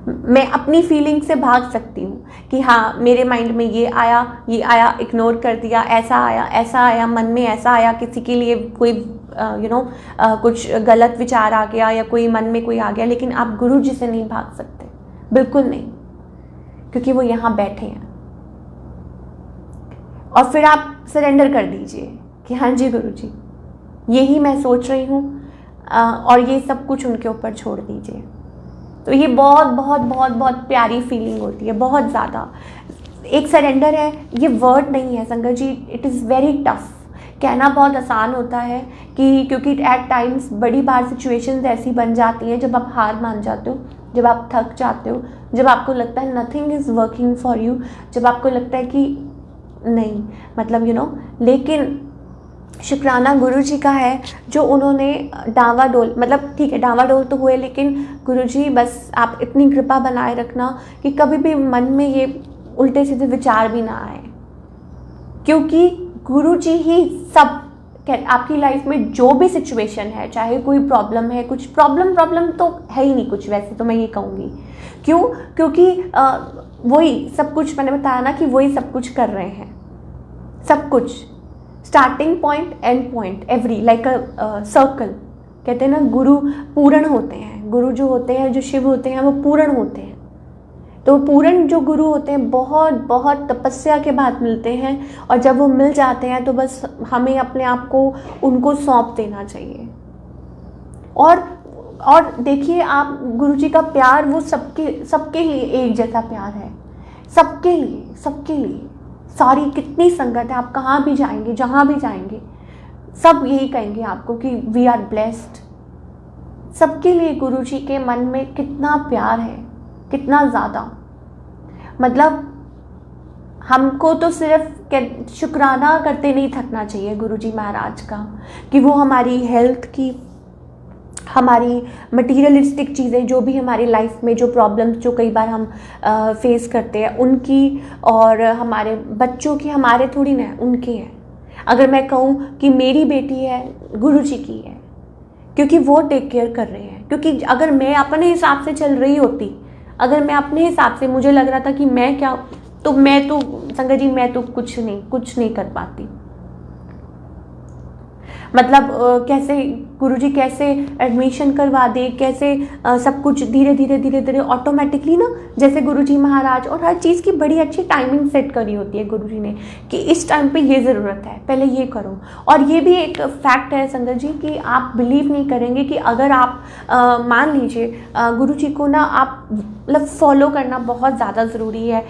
मैं अपनी फीलिंग से भाग सकती हूँ कि हाँ मेरे माइंड में ये आया, इग्नोर कर दिया, ऐसा आया, मन में ऐसा आया, किसी के लिए कोई कुछ गलत विचार आ गया या कोई मन में कोई आ गया। लेकिन आप गुरुजी से नहीं भाग सकते, बिल्कुल नहीं, क्योंकि वो यहाँ बैठे हैं। और फिर आप सरेंडर कर दीजिए कि हाँ जी गुरुजी यही मैं सोच रही हूँ, और ये सब कुछ उनके ऊपर छोड़ दीजिए। तो ये बहुत बहुत बहुत बहुत प्यारी फीलिंग होती है, बहुत ज़्यादा। एक सरेंडर है, ये वर्ड नहीं है संगत जी, इट इज़ वेरी टफ। कहना बहुत आसान होता है कि क्योंकि एट टाइम्स बड़ी बार सिचुएशंस ऐसी बन जाती हैं जब आप हार मान जाते हो, जब आप थक जाते हो, जब आपको लगता है nothing is working for you, जब आपको लगता है कि नहीं मतलब लेकिन शुक्राना गुरुजी का है जो उन्होंने डावाडोल, मतलब ठीक है डावाडोल तो हुए, लेकिन गुरुजी बस आप इतनी कृपा बनाए रखना कि कभी भी मन में ये उल्टे सीधे विचार भी ना आए, क्योंकि गुरुजी ही सब आपकी लाइफ में जो भी सिचुएशन है, चाहे कोई प्रॉब्लम है, कुछ प्रॉब्लम तो है ही नहीं कुछ, वैसे तो मैं ये कहूँगी। क्यों? क्योंकि वही सब कुछ, मैंने बताया ना कि वही सब कुछ कर रहे हैं, सब कुछ, starting point, and point, every like a circle. कहते हैं ना गुरु पूर्ण होते हैं, गुरु जो होते हैं, जो शिव होते हैं, वो पूर्ण होते हैं। तो पूर्ण जो गुरु होते हैं बहुत बहुत तपस्या के बाद मिलते हैं, और जब वो मिल जाते हैं तो बस हमें अपने आप को उनको सौंप देना चाहिए। और देखिए आप, गुरुजी का प्यार वो सबके लिए एक जैसा प्यार है, सबके लिए। सारी कितनी संगत है, आप कहाँ भी जाएंगे, जहाँ भी जाएंगे, सब यही कहेंगे आपको कि वी आर ब्लेस्ड। सबके लिए गुरुजी के मन में कितना प्यार है, कितना ज़्यादा। मतलब हमको तो सिर्फ शुक्राना करते नहीं थकना चाहिए गुरुजी महाराज का, कि वो हमारी हेल्थ की, हमारी मटीरियलिस्टिक चीज़ें जो भी हमारी लाइफ में जो प्रॉब्लम्स जो कई बार हम फेस करते हैं उनकी, और हमारे बच्चों की, हमारे थोड़ी ना, उनकी है। अगर मैं कहूँ कि मेरी बेटी है, गुरुजी की है, क्योंकि वो टेक केयर कर रहे हैं। क्योंकि अगर मैं अपने हिसाब से चल रही होती, अगर मैं अपने हिसाब से, मुझे लग रहा था कि मैं क्या, तो मैं तो संगत जी मैं तो कुछ नहीं कर पाती। मतलब कैसे गुरुजी कैसे एडमिशन करवा दे, कैसे सब कुछ धीरे धीरे ऑटोमेटिकली ना, जैसे गुरुजी महाराज, और हर चीज़ की बड़ी अच्छी टाइमिंग सेट करी होती है गुरुजी ने, कि इस टाइम पे ये ज़रूरत है, पहले ये करो। और ये भी एक फैक्ट है संगत जी कि आप बिलीव नहीं करेंगे कि अगर आप मान लीजिए गुरुजी को ना आप मतलब फॉलो करना बहुत ज़्यादा ज़रूरी है,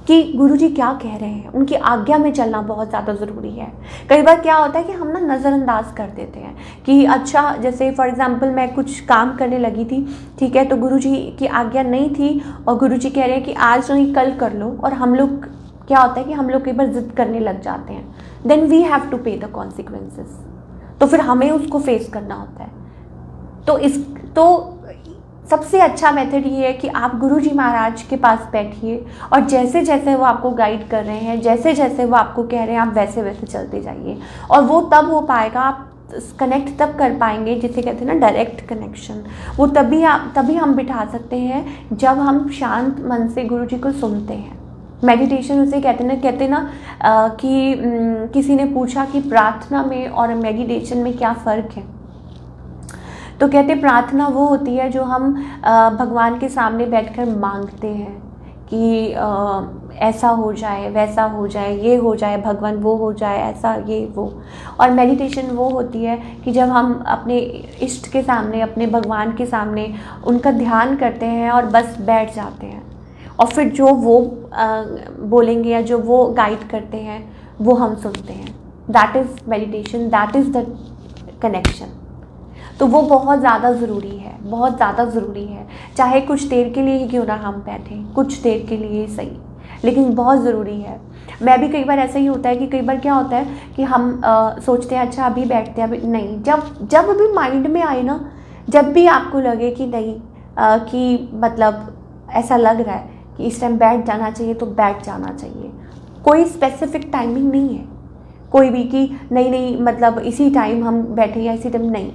कि गुरुजी क्या कह रहे हैं, उनकी आज्ञा में चलना बहुत ज़्यादा ज़रूरी है। कई बार क्या होता है कि हम ना नज़रअंदाज कर देते हैं कि अच्छा, जैसे फॉर एग्जांपल मैं कुछ काम करने लगी थी, ठीक है, तो गुरुजी की आज्ञा नहीं थी और गुरुजी कह रहे हैं कि आज नहीं कल कर लो, और हम लोग क्या होता है कि हम लोग कई बार जिद करने लग जाते हैं, देन वी हैव टू पे द कॉन्सिक्वेंसेस, तो फिर हमें उसको फेस करना होता है। तो सबसे अच्छा मेथड ये है कि आप गुरुजी महाराज के पास बैठिए, और जैसे जैसे वो आपको गाइड कर रहे हैं, जैसे जैसे वो आपको कह रहे हैं, आप वैसे वैसे चलते जाइए। और वो तब हो पाएगा, आप कनेक्ट तब कर पाएंगे, जिसे कहते हैं ना डायरेक्ट कनेक्शन। वो तभी हम बिठा सकते हैं जब हम शांत मन से गुरुजी को सुनते हैं। मेडिटेशन उसे कहते हैं ना कि किसी ने पूछा कि प्रार्थना में और मेडिटेशन में क्या फ़र्क है, तो कहते प्रार्थना वो होती है जो हम भगवान के सामने बैठकर मांगते हैं कि ऐसा हो जाए, वैसा हो जाए, ये हो जाए भगवान, वो हो जाए, ऐसा ये वो। और मेडिटेशन वो होती है कि जब हम अपने इष्ट के सामने, अपने भगवान के सामने उनका ध्यान करते हैं और बस बैठ जाते हैं, और फिर जो वो बोलेंगे या जो वो गाइड करते हैं वो हम सुनते हैं। That is meditation, that is the connection. तो वो बहुत ज़्यादा ज़रूरी है, बहुत ज़्यादा ज़रूरी है। चाहे कुछ देर के लिए ही क्यों ना हम बैठें, कुछ देर के लिए ही सही, लेकिन बहुत ज़रूरी है। मैं भी कई बार ऐसा ही होता है कि कई बार क्या होता है कि हम सोचते हैं अच्छा अभी बैठते हैं, अभी नहीं, जब भी माइंड में आए ना, जब भी आपको लगे कि नहीं कि मतलब ऐसा लग रहा है कि इस टाइम बैठ जाना चाहिए, तो बैठ जाना चाहिए। कोई स्पेसिफिक टाइमिंग नहीं है कोई भी कि नहीं मतलब इसी टाइम हम बैठे या इसी टाइम, नहीं।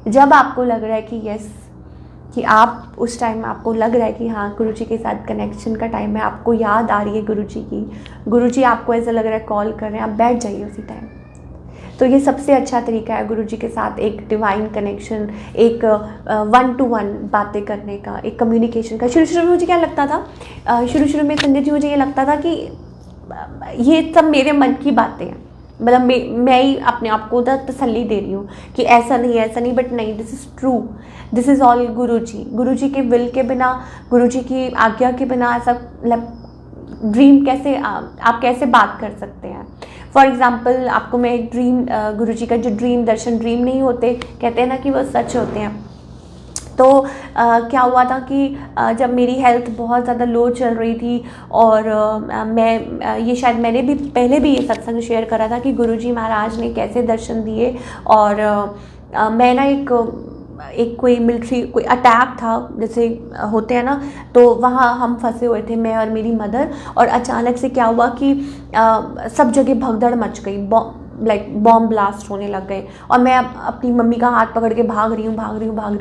जब आपको लग रहा है कि यस, कि आप उस टाइम आपको लग रहा है कि हाँ गुरुजी के साथ कनेक्शन का टाइम है, आपको याद आ रही है गुरुजी की, गुरुजी आपको ऐसा लग रहा है कॉल कर रहे हैं, आप बैठ जाइए उसी टाइम। तो ये सबसे अच्छा तरीका है गुरुजी के साथ एक डिवाइन कनेक्शन, एक 1-to-1 बातें करने का, एक कम्युनिकेशन का। शुरू में मुझे क्या लगता था, शुरू में संजय जी मुझे ये लगता था कि ये सब मेरे मन की बातें हैं, मतलब मैं ही अपने आप को तसल्ली दे रही हूँ कि ऐसा नहीं, बट नहीं, this is true, this is all Guruji के विल के बिना, गुरुजी की आज्ञा के बिना ऐसा ड्रीम कैसे आप कैसे बात कर सकते हैं। फॉर एग्ज़ाम्पल आपको मैं एक ड्रीम, गुरुजी का जो ड्रीम दर्शन, ड्रीम नहीं होते, कहते हैं ना कि वो सच होते हैं, तो क्या हुआ था कि जब मेरी हेल्थ बहुत ज़्यादा लो चल रही थी और मैं ये शायद मैंने भी पहले भी ये सत्संग शेयर करा था कि गुरुजी महाराज ने कैसे दर्शन दिए। और मैं ना एक कोई मिलिट्री कोई अटैक था जैसे होते हैं ना, तो वहाँ हम फंसे हुए थे, मैं और मेरी मदर। और अचानक से क्या हुआ कि सब जगह भगदड़ मच गई, बॉम्ब ब्लास्ट होने लग गए और मैं अपनी मम्मी का हाथ पकड़ के भाग रही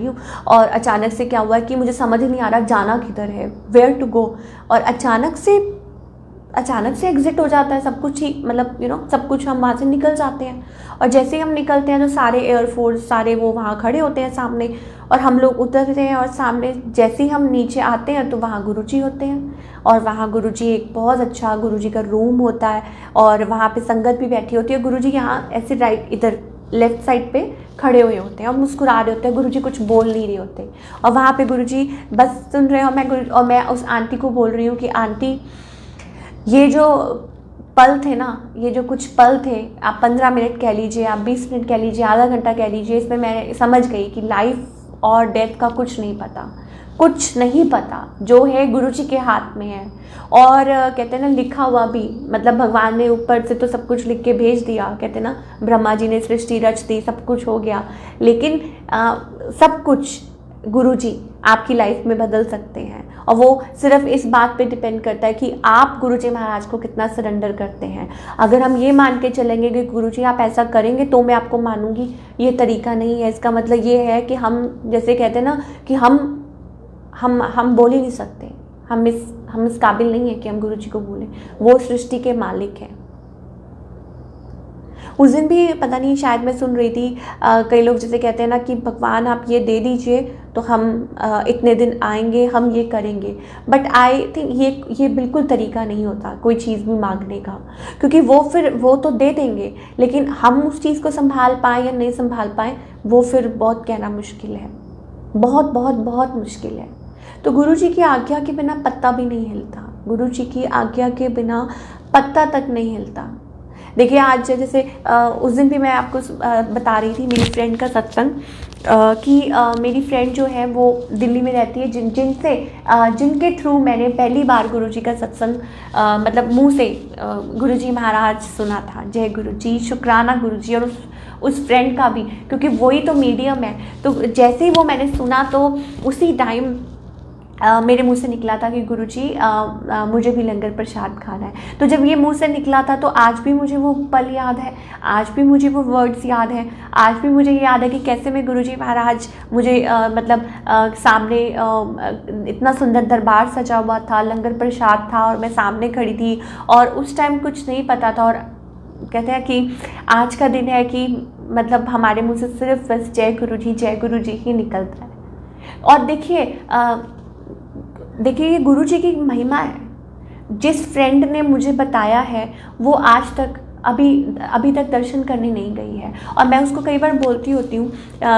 हूँ। और अचानक से क्या हुआ कि मुझे समझ ही नहीं आ रहा जाना किधर है, वेयर टू गो। और अचानक से एग्जिट हो जाता है सब कुछ ही, मतलब सब कुछ हम वहाँ से निकल जाते हैं। और जैसे ही हम निकलते हैं तो सारे एयरफोर्स सारे वो वहाँ खड़े होते हैं सामने, और हम लोग उतरते हैं और सामने जैसे ही हम नीचे आते हैं तो वहाँ गुरुजी होते हैं। और वहाँ गुरुजी एक बहुत अच्छा गुरुजी का रूम होता है और वहाँ पे संगत भी बैठी होती है। गुरुजी यहाँ ऐसे राइट इधर लेफ्ट साइड पे खड़े हुए होते हैं और मुस्कुरा रहे होते हैं, गुरुजी कुछ बोल नहीं रहे होते। और वहाँ पे गुरुजी बस सुन रहे हो। मैं उस आंटी को बोल रही हूँ कि आंटी, ये जो पल थे ना, ये जो कुछ पल थे, आप 15 मिनट कह लीजिए, आप 20 मिनट कह लीजिए, आधा घंटा कह लीजिए, इसमें मैं समझ गई कि लाइफ और डेथ का कुछ नहीं पता, जो है गुरुजी के हाथ में है। और कहते हैं ना, लिखा हुआ भी, मतलब भगवान ने ऊपर से तो सब कुछ लिख के भेज दिया, कहते हैं ना ब्रह्मा जी ने सृष्टि रच दी, सब कुछ हो गया, लेकिन सब कुछ गुरुजी आपकी लाइफ में बदल सकते हैं। और वो सिर्फ इस बात पे डिपेंड करता है कि आप गुरुजी महाराज को कितना सरेंडर करते हैं। अगर हम ये मान के चलेंगे कि गुरुजी आप ऐसा करेंगे तो मैं आपको मानूंगी, ये तरीका नहीं है। इसका मतलब ये है कि हम जैसे कहते हैं ना कि हम बोल ही नहीं सकते, हम इस काबिल नहीं है कि हम गुरुजी को बोलें। वो सृष्टि के मालिक हैं। उस दिन भी पता नहीं, शायद मैं सुन रही थी, कई लोग जैसे कहते हैं ना कि भगवान आप ये दे दीजिए तो हम इतने दिन आएंगे, हम ये करेंगे। बट आई थिंक ये बिल्कुल तरीका नहीं होता कोई चीज़ भी मांगने का, क्योंकि वो तो दे देंगे, लेकिन हम उस चीज़ को संभाल पाएँ या नहीं संभाल पाएँ, वो फिर बहुत कहना मुश्किल है, बहुत बहुत बहुत मुश्किल है। तो गुरुजी की आज्ञा के बिना पत्ता भी नहीं हिलता, गुरुजी की आज्ञा के बिना पत्ता तक नहीं हिलता। देखिए आज जैसे उस दिन भी मैं आपको बता रही थी मेरी फ्रेंड का सत्संग, कि मेरी फ्रेंड जो है वो दिल्ली में रहती है, जिनके थ्रू मैंने पहली बार गुरुजी का सत्संग मतलब मुंह से गुरुजी महाराज सुना था। जय गुरुजी, शुक्राना गुरुजी। और उस फ्रेंड का भी, क्योंकि वही तो मीडियम है। तो जैसे ही वो मैंने सुना तो उसी टाइम मेरे मुंह से निकला था कि गुरुजी मुझे भी लंगर प्रसाद खाना है। तो जब ये मुंह से निकला था तो आज भी मुझे वो पल याद है, आज भी मुझे वो वर्ड्स याद हैं, आज भी मुझे ये याद है कि कैसे मैं गुरुजी महाराज मुझे सामने इतना सुंदर दरबार सजा हुआ था, लंगर प्रसाद था और मैं सामने खड़ी थी और उस टाइम कुछ नहीं पता था। और कहते हैं कि आज का दिन है कि मतलब हमारे मुँह से सिर्फ बस जय गुरुजी ही निकलता है। और देखिए ये गुरुजी की महिमा है। जिस फ्रेंड ने मुझे बताया है वो आज तक अभी तक दर्शन करने नहीं गई है। और मैं उसको कई बार बोलती होती हूँ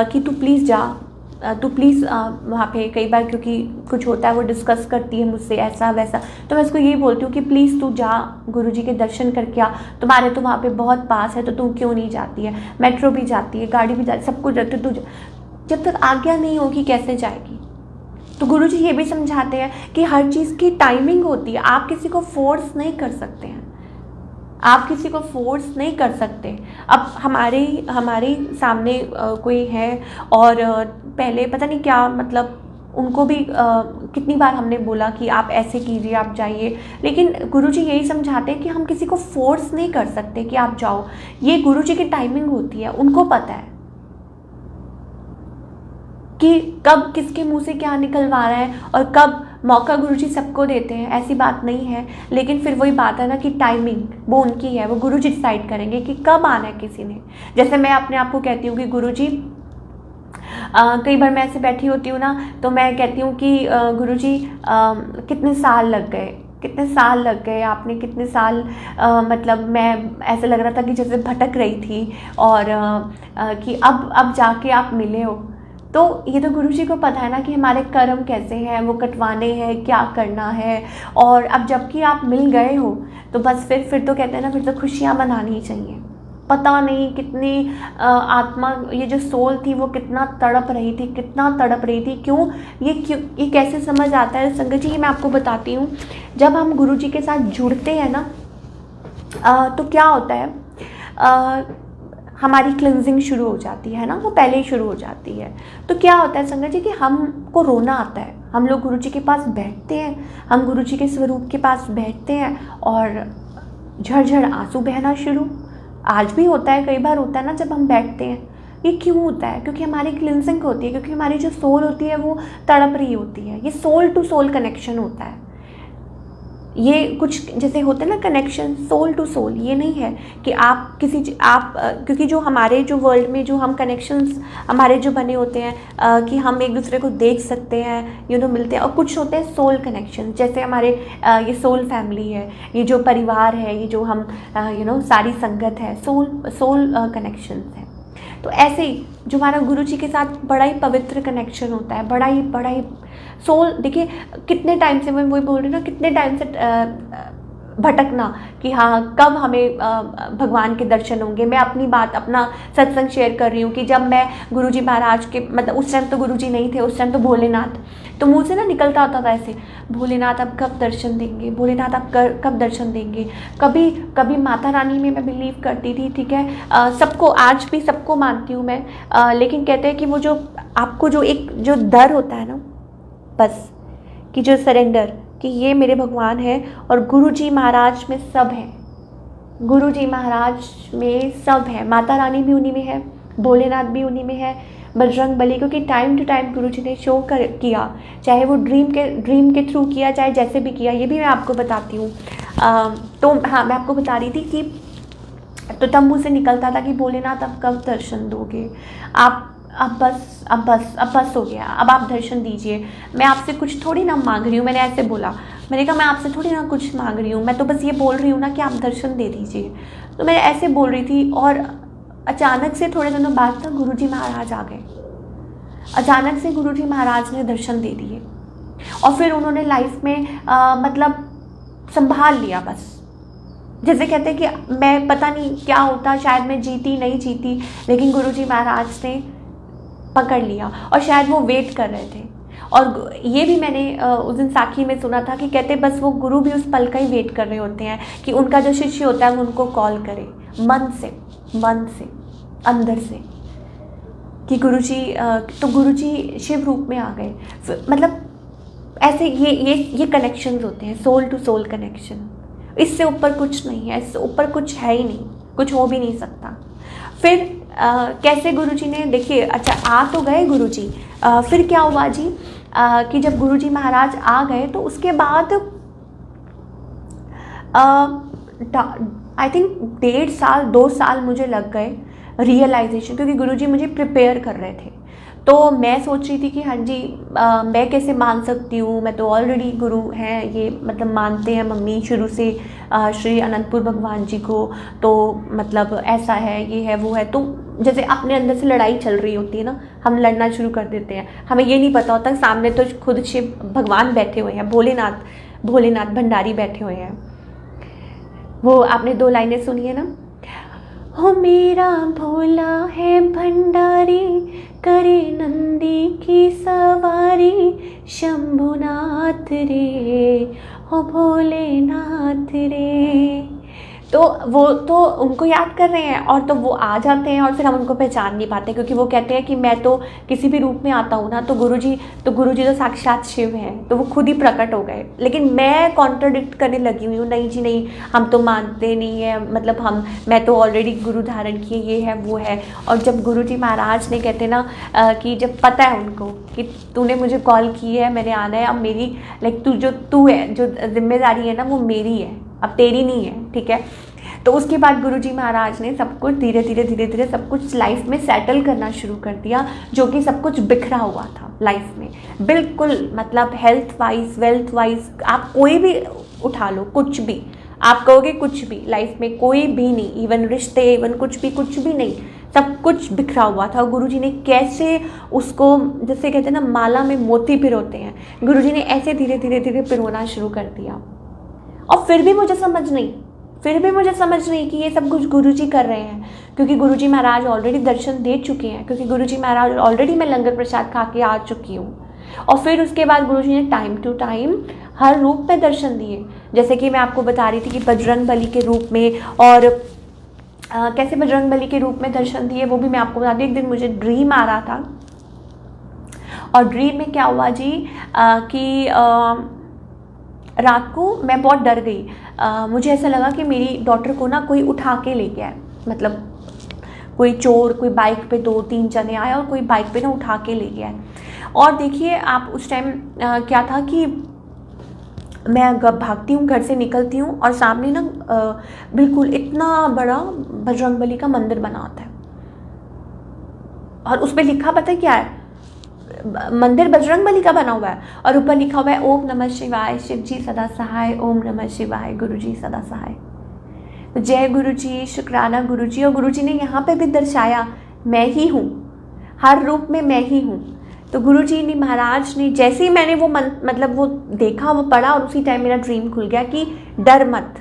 कि तू प्लीज़ जा, तू प्लीज़ वहाँ पे, कई बार क्योंकि कुछ होता है वो डिस्कस करती है मुझसे ऐसा वैसा, तो मैं उसको यही बोलती हूँ कि प्लीज़ तू जा, गुरुजी के दर्शन करके आ, तुम्हारे तो वहाँ पे बहुत पास है तो तू क्यों नहीं जाती है, मेट्रो भी जाती है, गाड़ी भी जाती है, सब कुछ जाती है, तू जब तक आज्ञा नहीं होगी कैसे जाएगी। तो गुरुजी ये भी समझाते हैं कि हर चीज़ की टाइमिंग होती है, आप किसी को फोर्स नहीं कर सकते हैं, आप किसी को फोर्स नहीं कर सकते। अब हमारे सामने कोई है और पहले पता नहीं क्या, मतलब उनको भी कितनी बार हमने बोला कि आप ऐसे कीजिए, आप जाइए, लेकिन गुरुजी यही समझाते हैं कि हम किसी को फोर्स नहीं कर सकते कि आप जाओ। ये गुरुजी की टाइमिंग होती है, उनको पता है कि कब किसके मुंह से क्या निकलवा रहा है और कब मौका गुरुजी सबको देते हैं, ऐसी बात नहीं है। लेकिन फिर वही बात है ना कि टाइमिंग वो उनकी है, वो गुरुजी डिसाइड करेंगे कि कब आना है किसी ने। जैसे मैं अपने आप को कहती हूँ कि गुरुजी, कई बार मैं ऐसे बैठी होती हूँ ना तो मैं कहती हूँ कि गुरुजी कितने साल लग गए आपने, कितने साल मतलब मैं ऐसा लग रहा था कि जैसे भटक रही थी और कि अब जाके आप मिले हो। तो ये तो गुरुजी को पता है ना कि हमारे कर्म कैसे हैं, वो कटवाने हैं, क्या करना है। और अब जबकि आप मिल गए हो तो बस फिर तो कहते हैं ना, फिर तो खुशियाँ मनानी चाहिए। पता नहीं कितनी आत्मा, ये जो सोल थी वो कितना तड़प रही थी, कितना तड़प रही थी। क्यों ये कैसे समझ आता है संगत जी, ये मैं आपको बताती हूँ। जब हम गुरु जी के साथ जुड़ते हैं ना तो क्या होता है, हमारी क्लिनजिंग शुरू हो जाती है ना, वो पहले ही शुरू हो जाती है। तो क्या होता है संगत जी कि हमको रोना आता है, हम लोग गुरु जी के पास बैठते हैं, हम गुरु जी के स्वरूप के पास बैठते हैं और झरझर आंसू बहना शुरू। आज भी होता है, कई बार होता है ना जब हम बैठते हैं। ये क्यों होता है? क्योंकि हमारी क्लिनजिंग होती है, क्योंकि हमारी जो सोल होती है वो तड़प रही होती है। ये सोल टू सोल कनेक्शन होता है। ये कुछ जैसे होते हैं ना कनेक्शन सोल टू सोल, ये नहीं है कि आप क्योंकि जो हमारे जो वर्ल्ड में जो हम कनेक्शंस हमारे जो बने होते हैं कि हम एक दूसरे को देख सकते हैं, मिलते हैं। और कुछ होते हैं सोल कनेक्शन, जैसे हमारे ये सोल फैमिली है, ये जो परिवार है, ये जो हम सारी संगत है, सोल कनेक्शंस है। तो ऐसे ही जो हमारा गुरु जी के साथ बड़ा ही पवित्र कनेक्शन होता है, बड़ा ही सोल। देखिए कितने टाइम से, मैं वही बोल रही हूँ ना, कितने टाइम से भटकना कि हाँ कब हमें भगवान के दर्शन होंगे। मैं अपनी बात, अपना सत्संग शेयर कर रही हूँ कि जब मैं गुरुजी महाराज के, मतलब उस टाइम तो गुरुजी नहीं थे, उस टाइम तो भोलेनाथ, तो मुँह से ना निकलता होता था ऐसे, भोलेनाथ अब कब दर्शन देंगे, भोलेनाथ अब कब दर्शन देंगे। कभी माता रानी में मैं बिलीव करती थी, ठीक है, सबको, आज भी सबको मानती हूँ मैं, लेकिन कहते हैं कि वो जो आपको जो एक जो डर होता है ना, बस कि जो सरेंडर, कि ये मेरे भगवान है और गुरुजी महाराज में सब है, गुरुजी महाराज में सब है, माता रानी भी उन्हीं में है, भोलेनाथ भी उन्हीं में है, बजरंग बली, क्योंकि टाइम टू टाइम गुरुजी ने शो किया, चाहे वो ड्रीम के थ्रू किया, चाहे जैसे भी किया, ये भी मैं आपको बताती हूँ। तो हाँ, मैं आपको बता रही थी कि तो तब मुँह से निकलता था कि भोलेनाथ अब कब दर्शन दोगे आप, अब बस हो गया, अब आप दर्शन दीजिए, मैं आपसे कुछ थोड़ी ना मांग रही हूँ। मैंने ऐसे बोला, मैंने कहा मैं आपसे थोड़ी ना कुछ मांग रही हूँ, मैं तो बस ये बोल रही हूँ ना कि आप दर्शन दे दीजिए। तो मैं ऐसे बोल रही थी और अचानक से थोड़े दिनों बाद तक गुरुजी महाराज आ गए। अचानक से गुरुजी महाराज ने दर्शन दे दिए और फिर उन्होंने लाइफ में मतलब संभाल लिया। बस जैसे कहते हैं कि मैं पता नहीं क्या होता, शायद मैं जीती नहीं जीती, लेकिन गुरुजी महाराज ने पकड़ लिया और शायद वो वेट कर रहे थे। और ये भी मैंने उस दिन साखी में सुना था कि कहते बस वो गुरु भी उस पल का ही वेट कर रहे होते हैं कि उनका जो शिष्य होता है वो उनको कॉल करे मन से अंदर से कि गुरुजी, तो गुरुजी शिव रूप में आ गए। मतलब ऐसे ये कनेक्शंस होते हैं, सोल टू सोल कनेक्शन। इससे ऊपर कुछ नहीं है, इससे ऊपर कुछ है ही नहीं, कुछ हो भी नहीं सकता। फिर कैसे गुरुजी ने, देखिए अच्छा आ तो गए गुरुजी, फिर क्या हुआ जी कि जब गुरुजी महाराज आ गए तो उसके बाद आई थिंक 1.5 साल 2 साल मुझे लग गए रियलाइजेशन, क्योंकि गुरुजी मुझे प्रिपेयर कर रहे थे। तो मैं सोच रही थी कि हाँ जी मैं कैसे मान सकती हूँ, मैं तो ऑलरेडी गुरु हैं, ये मतलब मानते हैं मम्मी शुरू से श्री अनंतपुर भगवान जी को, तो मतलब ऐसा है, ये है वो है। तो जैसे अपने अंदर से लड़ाई चल रही होती है ना, हम लड़ना शुरू कर देते हैं, हमें ये नहीं पता होता सामने तो खुद शिव भगवान बैठे हुए हैं, भोलेनाथ भंडारी बैठे हुए हैं। वो आपने 2 लाइनें सुनी है ना, हो मेरा भोला है भंडारी, करे नंदी की सवारी, शंभुनाथ रे हो भोलेनाथ रे। तो वो तो उनको याद कर रहे हैं और तो वो आ जाते हैं और फिर हम उनको पहचान नहीं पाते, क्योंकि वो कहते हैं कि मैं तो किसी भी रूप में आता हूँ ना, तो गुरुजी तो साक्षात शिव हैं, तो वो खुद ही प्रकट हो गए। लेकिन मैं कॉन्ट्राडिक्ट करने लगी हुई हूँ, नहीं जी नहीं, हम तो मानते नहीं है, मतलब मैं तो ऑलरेडी गुरु धारण किए, ये है वो है। और जब गुरुजी महाराज ने कहते ना कि जब पता है उनको कि तूने मुझे कॉल की है, मैंने आना है, अब मेरी तू है जो जिम्मेदारी है ना वो मेरी है, अब तेरी नहीं है, ठीक है। तो उसके बाद गुरुजी महाराज ने सब कुछ धीरे धीरे सब कुछ लाइफ में सेटल करना शुरू कर दिया, जो कि सब कुछ बिखरा हुआ था लाइफ में, बिल्कुल मतलब हेल्थ वाइज, वेल्थ वाइज, आप कोई भी उठा लो, कुछ भी आप कहोगे, कुछ भी लाइफ में कोई भी नहीं, इवन रिश्ते, इवन कुछ भी नहीं, सब कुछ बिखरा हुआ था। गुरुजी ने कैसे उसको, जैसे कहते हैं ना माला में मोती पिरोते हैं, गुरुजी ने ऐसे धीरे धीरे पिरोना शुरू कर दिया। और फिर भी मुझे समझ नहीं, फिर भी मुझे समझ नहीं कि ये सब कुछ गुरुजी कर रहे हैं, क्योंकि गुरुजी महाराज ऑलरेडी दर्शन दे चुके हैं, क्योंकि गुरुजी महाराज ऑलरेडी मैं लंगर प्रसाद खा के आ चुकी हूँ। और फिर उसके बाद गुरुजी ने टाइम टू टाइम हर रूप में दर्शन दिए, जैसे कि मैं आपको बता रही थी कि बजरंग बली के रूप में, और कैसे बजरंग बली के रूप में दर्शन दिए वो भी मैं आपको बता दी। एक दिन मुझे ड्रीम आ रहा था, और ड्रीम में क्या हुआ जी कि रात को मैं बहुत डर गई। मुझे ऐसा लगा कि मेरी डॉटर को ना कोई उठा के ले गया है, मतलब कोई चोर, कोई बाइक पे 2-3 जने आया और कोई बाइक पे ना उठा के ले गया है। और देखिए आप उस टाइम क्या था कि मैं भागती हूँ, घर से निकलती हूँ, और सामने ना बिल्कुल इतना बड़ा बजरंगबली का मंदिर बना होता है, और उस पर लिखा पता है क्या है, मंदिर बजरंगबली का बना हुआ है, और ऊपर लिखा हुआ है ओम नमः शिवाय, शिव जी सदा सहाय, ओम नमः शिवाय, गुरु जी सदा सहाय। तो जय गुरु जी, शुक्राना गुरु जी। और गुरु जी ने यहाँ पे भी दर्शाया मैं ही हूँ, हर रूप में मैं ही हूँ। तो गुरुजी ने, महाराज ने, जैसे ही मैंने वो मतलब वो देखा, वो पढ़ा, और उसी टाइम मेरा ड्रीम खुल गया कि डर मत,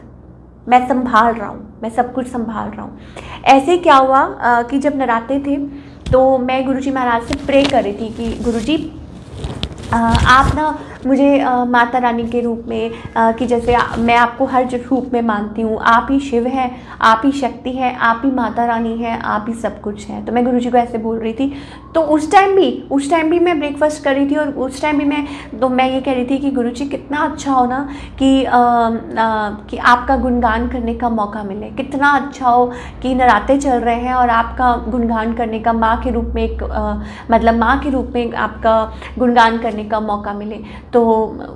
मैं संभाल रहा हूँ, मैं सब कुछ संभाल रहा हूँ। ऐसे क्या हुआ कि जब नराते थे तो मैं गुरुजी महाराज से प्रे कर रही थी कि गुरुजी आप ना मुझे माता रानी के रूप में कि जैसे मैं आपको हर रूप में मानती हूँ, आप ही शिव हैं, आप ही शक्ति है, आप ही माता रानी है, आप ही सब कुछ है। तो मैं गुरुजी को ऐसे बोल रही थी। तो उस टाइम भी मैं ब्रेकफास्ट कर रही थी, और उस टाइम भी मैं ये कह रही थी कि गुरुजी कितना अच्छा हो ना कि आपका गुणगान करने का मौका मिले, कितना अच्छा हो कि नराते चल रहे हैं और आपका गुणगान करने का माँ के रूप में मतलब माँ के रूप में आपका गुणगान करने का मौका मिले। तो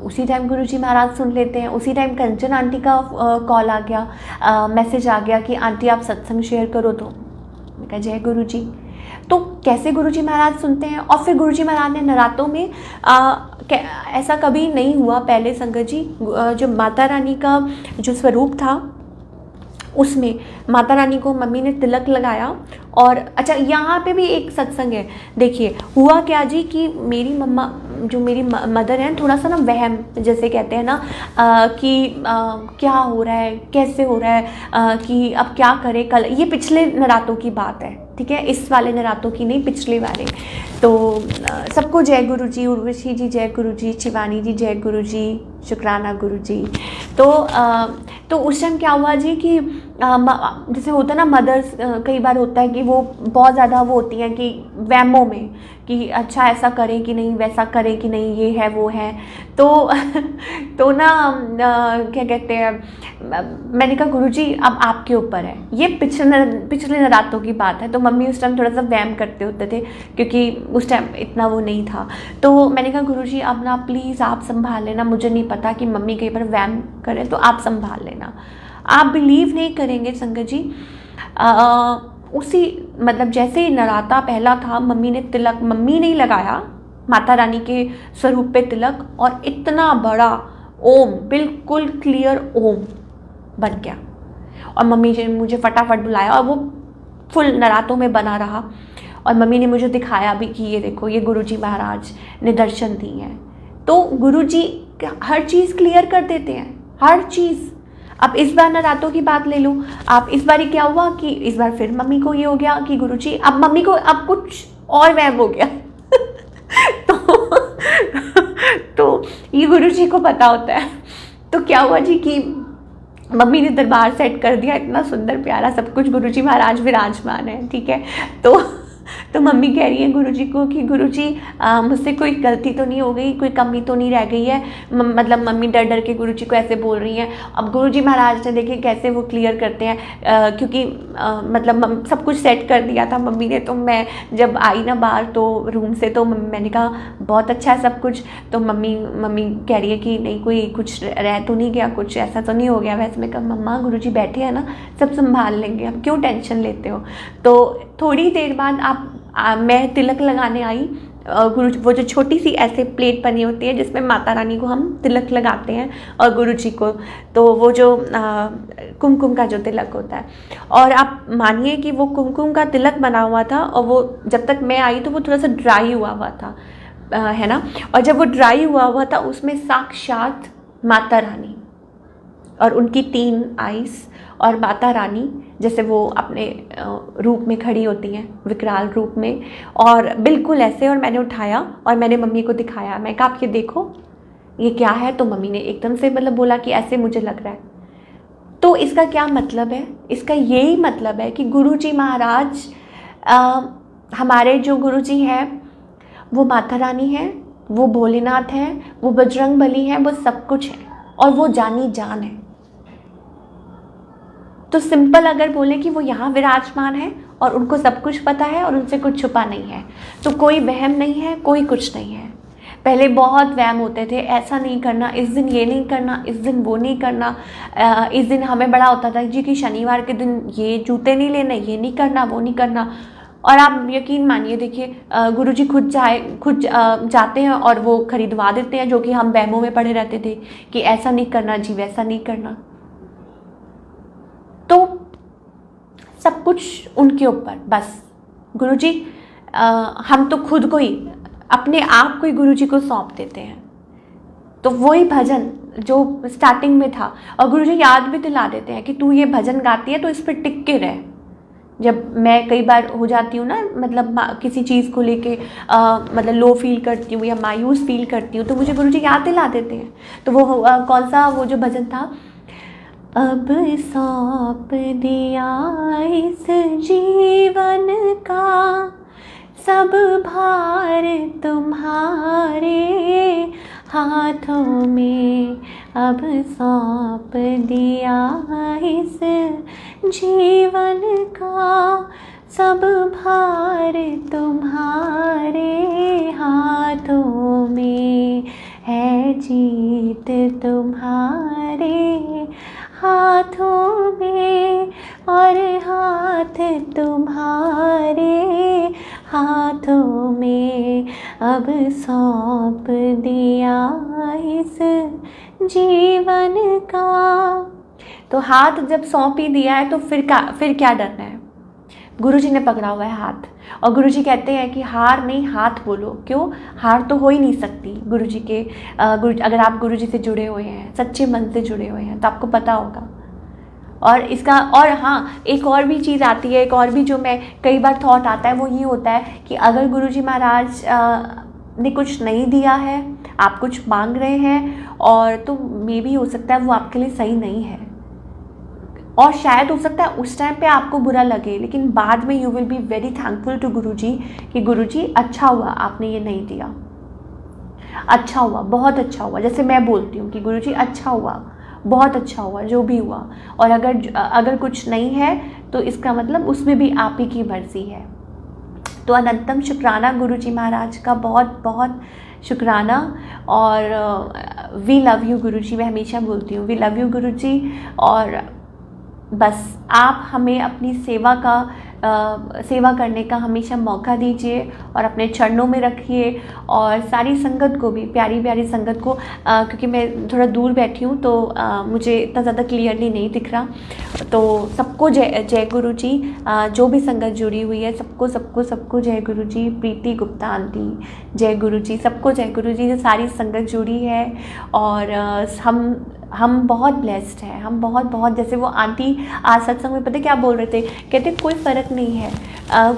उसी टाइम गुरुजी महाराज सुन लेते हैं। उसी टाइम कंचन आंटी का कॉल आ गया, मैसेज आ गया कि आंटी आप सत्संग शेयर करो। तो मैं कहा जय गुरुजी। तो कैसे गुरुजी महाराज सुनते हैं। और फिर गुरुजी महाराज ने नरातों में ऐसा कभी नहीं हुआ पहले संगत जी, जो माता रानी का जो स्वरूप था उसमें माता रानी को मम्मी ने तिलक लगाया। और अच्छा यहाँ पे भी एक सत्संग है, देखिए हुआ क्या जी कि मेरी मम्मा जो मेरी मदर हैं थोड़ा सा ना वहम जैसे कहते हैं ना कि क्या हो रहा है, कैसे हो रहा है, कि अब क्या करें कल। ये पिछले नरातों की बात है, ठीक है, इस वाले नरातों की नहीं, पिछले वाले। तो सबको जय गुरु जी, उर्वशी जी जय गुरु जी, शिवानी जी जय गुरु जी, शुक्राना गुरु जी। तो उस टाइम क्या हुआ जी कि जैसे होता है ना मदर्स, कई बार होता है कि वो बहुत ज़्यादा वो होती हैं कि वहमों में कि अच्छा ऐसा करें कि नहीं, वैसा करें कि नहीं, ये है वो है। तो ना क्या कहते हैं, मैंने कहा गुरुजी अब आपके ऊपर है, ये पिछले नरातों की बात है। तो मम्मी उस टाइम थोड़ा सा वहम करते होते थे क्योंकि उस टाइम इतना वो नहीं था। तो मैंने कहा गुरुजी अब ना प्लीज़ आप संभाल लेना, मुझे नहीं पता कि मम्मी कहीं पर वहम करें, तो आप संभाल लेना। आप बिलीव नहीं करेंगे संगत जी, उसी मतलब जैसे ही नराता पहला था, मम्मी ने लगाया माता रानी के स्वरूप पे तिलक, और इतना बड़ा ओम, बिल्कुल क्लियर ओम बन गया। और मम्मी ने मुझे फटाफट बुलाया और वो फुल नरातों में बना रहा। और मम्मी ने मुझे दिखाया भी कि ये देखो, ये गुरुजी महाराज ने दर्शन दी हैं। तो गुरुजी हर चीज़ क्लियर कर देते हैं, हर चीज़। अब इस बार नरातों की बात ले लो, आप इस बार क्या हुआ कि इस बार फिर मम्मी को ये हो गया कि गुरुजी, अब मम्मी को अब कुछ और वहम हो गया तो ये गुरुजी को पता होता है। तो क्या हुआ जी कि मम्मी ने दरबार सेट कर दिया, इतना सुंदर प्यारा सब कुछ, गुरुजी महाराज विराजमान है, ठीक है। तो मम्मी कह रही है गुरुजी को कि गुरुजी मुझसे कोई गलती तो नहीं हो गई, कोई कमी तो नहीं रह गई है। मतलब मम्मी डर डर के गुरुजी को ऐसे बोल रही हैं। अब गुरुजी महाराज ने देखिए कैसे वो क्लियर करते हैं, क्योंकि मतलब सब कुछ सेट कर दिया था मम्मी ने। तो मैं जब आई ना बाहर तो रूम से, तो मैंने कहा बहुत अच्छा है सब कुछ। तो मम्मी कह रही है कि नहीं कोई कुछ रह तो नहीं गया, कुछ ऐसा तो नहीं हो गया। वैसे मैं कहा मम्मा गुरुजी बैठे हैं ना, सब संभाल लेंगे, अब क्यों टेंशन लेते हो। तो थोड़ी देर बाद मैं तिलक लगाने आई। गुरुजी, वो जो छोटी सी ऐसे प्लेट बनी होती है जिसमें माता रानी को हम तिलक लगाते हैं और गुरुजी को, तो वो जो कुमकुम का जो तिलक होता है। और आप मानिए कि वो कुमकुम का तिलक बना हुआ था, और वो जब तक मैं आई तो वो थोड़ा सा ड्राई हुआ था, है ना। और जब वो ड्राई हुआ था उसमें साक्षात माता रानी और उनकी 3 आइज़ और माता रानी जैसे वो अपने रूप में खड़ी होती हैं, विकराल रूप में, और बिल्कुल ऐसे। और मैंने उठाया और मैंने मम्मी को दिखाया, मैं कहा आप ये देखो ये क्या है। तो मम्मी ने एकदम से मतलब बोला कि ऐसे मुझे लग रहा है। तो इसका क्या मतलब है? इसका यही मतलब है कि गुरुजी महाराज, हमारे जो गुरुजी हैं वो माता रानी हैं, वो भोलेनाथ हैं, वो बजरंग बली हैं, वो सब कुछ है और वो जानी जान है। तो सिंपल अगर बोले कि वो यहाँ विराजमान है और उनको सब कुछ पता है और उनसे कुछ छुपा नहीं है, तो कोई वहम नहीं है, कोई कुछ नहीं है। पहले बहुत वहम होते थे, ऐसा नहीं करना, इस दिन ये नहीं करना, इस दिन वो नहीं करना। इस दिन हमें बड़ा होता था जी कि शनिवार के दिन ये जूते नहीं लेने, ये नहीं करना, वो नहीं करना। और आप यकीन मानिए, देखिए गुरुजी खुद जाते हैं और वो खरीदवा देते हैं, जो कि हम वहमों में पड़े रहते थे कि ऐसा नहीं करना जी, वैसा नहीं करना। तो सब कुछ उनके ऊपर, बस गुरुजी हम तो खुद को ही, अपने आप को ही गुरुजी को सौंप देते हैं। तो वही भजन जो स्टार्टिंग में था, और गुरुजी याद भी दिला देते हैं कि तू ये भजन गाती है तो इस पर टिक के रह। जब मैं कई बार हो जाती हूँ ना, मतलब किसी चीज़ को लेके मतलब लो फील करती हूँ या मायूस फील करती हूँ, तो मुझे गुरुजी याद दिला देते हैं। तो वो कौन सा वो जो भजन था, अब सौंप दिया इस जीवन का सब भार तुम्हारे हाथों में, अब सौंप दिया इस जीवन का सब भार तुम्हारे हाथों में, है जीत तुम्हारे हाथों में, और हाथ तुम्हारे हाथों में, अब सौंप दिया इस जीवन का। तो हाथ जब सौंप ही दिया है तो फिर क्या डरना है? गुरुजी ने पकड़ा हुआ है हाथ, और गुरुजी कहते हैं कि हार नहीं, हाथ बोलो। क्यों? हार तो हो ही नहीं सकती गुरुजी के। अगर आप गुरुजी से जुड़े हुए हैं, सच्चे मन से जुड़े हुए हैं, तो आपको पता होगा। और इसका, और हाँ, एक और भी चीज़ आती है, एक और भी जो मैं कई बार थॉट आता है, वो ये होता है कि अगर गुरुजी महाराज ने कुछ नहीं दिया है, आप कुछ मांग रहे हैं, और तो मे बी हो सकता है वो आपके लिए सही नहीं है, और शायद हो सकता है उस टाइम पे आपको बुरा लगे, लेकिन बाद में you will be very thankful to Guruji कि गुरुजी अच्छा हुआ आपने ये नहीं दिया, अच्छा हुआ, बहुत अच्छा हुआ। जैसे मैं बोलती हूँ कि गुरुजी अच्छा हुआ, बहुत अच्छा हुआ जो भी हुआ। और अगर कुछ नहीं है तो इसका मतलब उसमें भी आप ही की मर्जी है। तो अनंतम शुक्राना गुरुजी महाराज का, बहुत बहुत शुक्राना। और वी लव यू गुरुजी, मैं हमेशा बोलती हूँ वी लव यू गुरुजी। और बस आप हमें अपनी सेवा करने का हमेशा मौका दीजिए और अपने चरणों में रखिए, और सारी संगत को भी, प्यारी प्यारी संगत को, क्योंकि मैं थोड़ा दूर बैठी हूँ तो मुझे इतना ज़्यादा क्लियरली नहीं दिख रहा, तो सबको जय गुरु जी। जो भी संगत जुड़ी हुई है सबको सबको सबको जय गुरु जी। प्रीति गुप्ता आंटी जय गुरु जी, सबको जय गुरु जी। जो सारी संगत जुड़ी है, और हम बहुत ब्लेस्ड हैं, हम बहुत बहुत, जैसे वो आंटी आज सत्संग में पता क्या बोल रहे थे, कहते कोई फ़र्क नहीं है,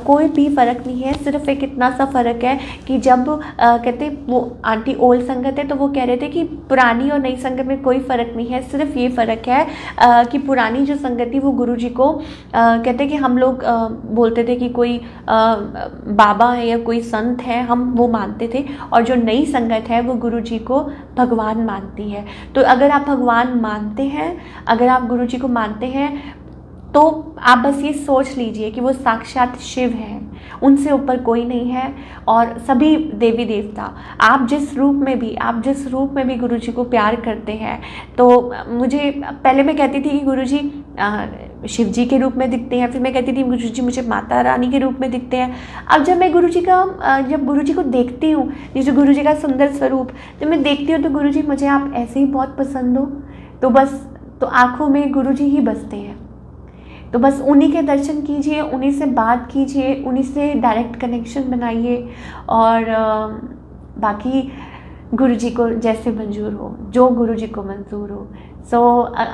कोई भी फ़र्क नहीं है, सिर्फ एक इतना सा फ़र्क है कि जब कहते वो आंटी ओल्ड संगत है, तो वो कह रहे थे कि पुरानी और नई संगत में कोई फ़र्क नहीं है, सिर्फ ये फ़र्क है कि पुरानी जो संगत थी वो गुरुजी को कहते कि हम लोग बोलते थे कि कोई बाबा है या कोई संत है, हम वो मानते थे, और जो नई संगत है वो गुरुजी को भगवान मानती है। तो अगर आप भगवान मानते हैं, अगर आप गुरुजी को मानते हैं, तो आप बस ये सोच लीजिए कि वो साक्षात शिव हैं, उनसे ऊपर कोई नहीं है। और सभी देवी देवता, आप जिस रूप में भी गुरुजी को प्यार करते हैं, तो मुझे पहले मैं कहती थी कि गुरुजी शिव जी के रूप में दिखते हैं, फिर मैं कहती थी गुरुजी मुझे माता रानी के रूप में दिखते हैं। अब जब मैं जब गुरुजी को देखती हूँ, जैसे गुरुजी का सुंदर स्वरूप जब मैं देखती हूँ, तो गुरुजी मुझे आप ऐसे ही बहुत पसंद हो, तो आँखों में गुरुजी ही बसते हैं। तो बस उन्हीं के दर्शन कीजिए, उन्हीं से बात कीजिए, उन्हीं से डायरेक्ट कनेक्शन बनाइए। और बाकी गुरु जी को जैसे मंजूर हो, जो गुरु जी को मंजूर हो। सो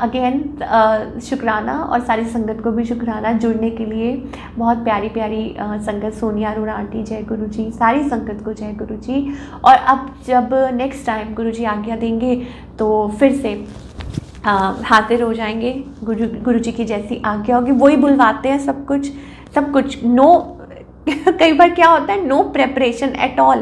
अगेन शुक्राना, और सारी संगत को भी शुक्राना जुड़ने के लिए। बहुत प्यारी प्यारी संगत, सोनिया अरोड़ा आंटी जय गुरु जी, सारी संगत को जय गुरु जी। और अब जब नेक्स्ट टाइम गुरु जी आज्ञा देंगे तो फिर से हाजिर हो जाएंगे। गुरु जी की जैसी आज्ञा होगी, वही बुलवाते हैं सब कुछ। नो कई बार क्या होता है, नो प्रेपरेशन एट ऑल,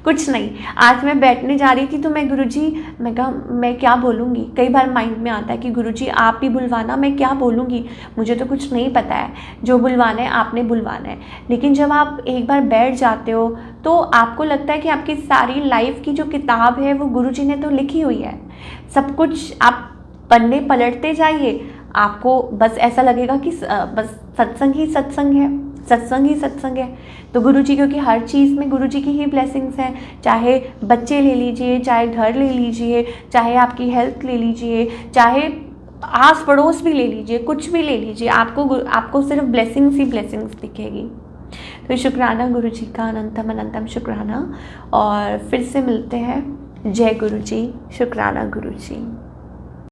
कुछ नहीं। आज मैं बैठने जा रही थी तो मैं गुरुजी, मैं कहा मैं क्या बोलूँगी। कई बार माइंड में आता है कि गुरुजी आप ही बुलवाना, मैं क्या बोलूँगी, मुझे तो कुछ नहीं पता है, जो बुलवाना है आपने बुलवाना है। लेकिन जब आप एक बार बैठ जाते हो तो आपको लगता है कि आपकी सारी लाइफ की जो किताब है वो गुरुजी ने तो लिखी हुई है। सब कुछ आप पन्ने पलटते जाइए, आपको बस ऐसा लगेगा कि बस सत्संग ही सत्संग है, सत्संग ही सत्संग है। तो गुरुजी, क्योंकि हर चीज़ में गुरुजी की ही ब्लेसिंग्स हैं, चाहे बच्चे ले लीजिए, चाहे घर ले लीजिए, चाहे आपकी हेल्थ ले लीजिए, चाहे आस पड़ोस भी ले लीजिए, कुछ भी ले लीजिए, आपको सिर्फ ब्लेसिंग्स ही ब्लेसिंग्स दिखेगी। तो शुक्राना गुरुजी का, अनंतम अनंतम शुक्राना। और फिर से मिलते हैं। जय गुरुजी, शुक्राना गुरुजी।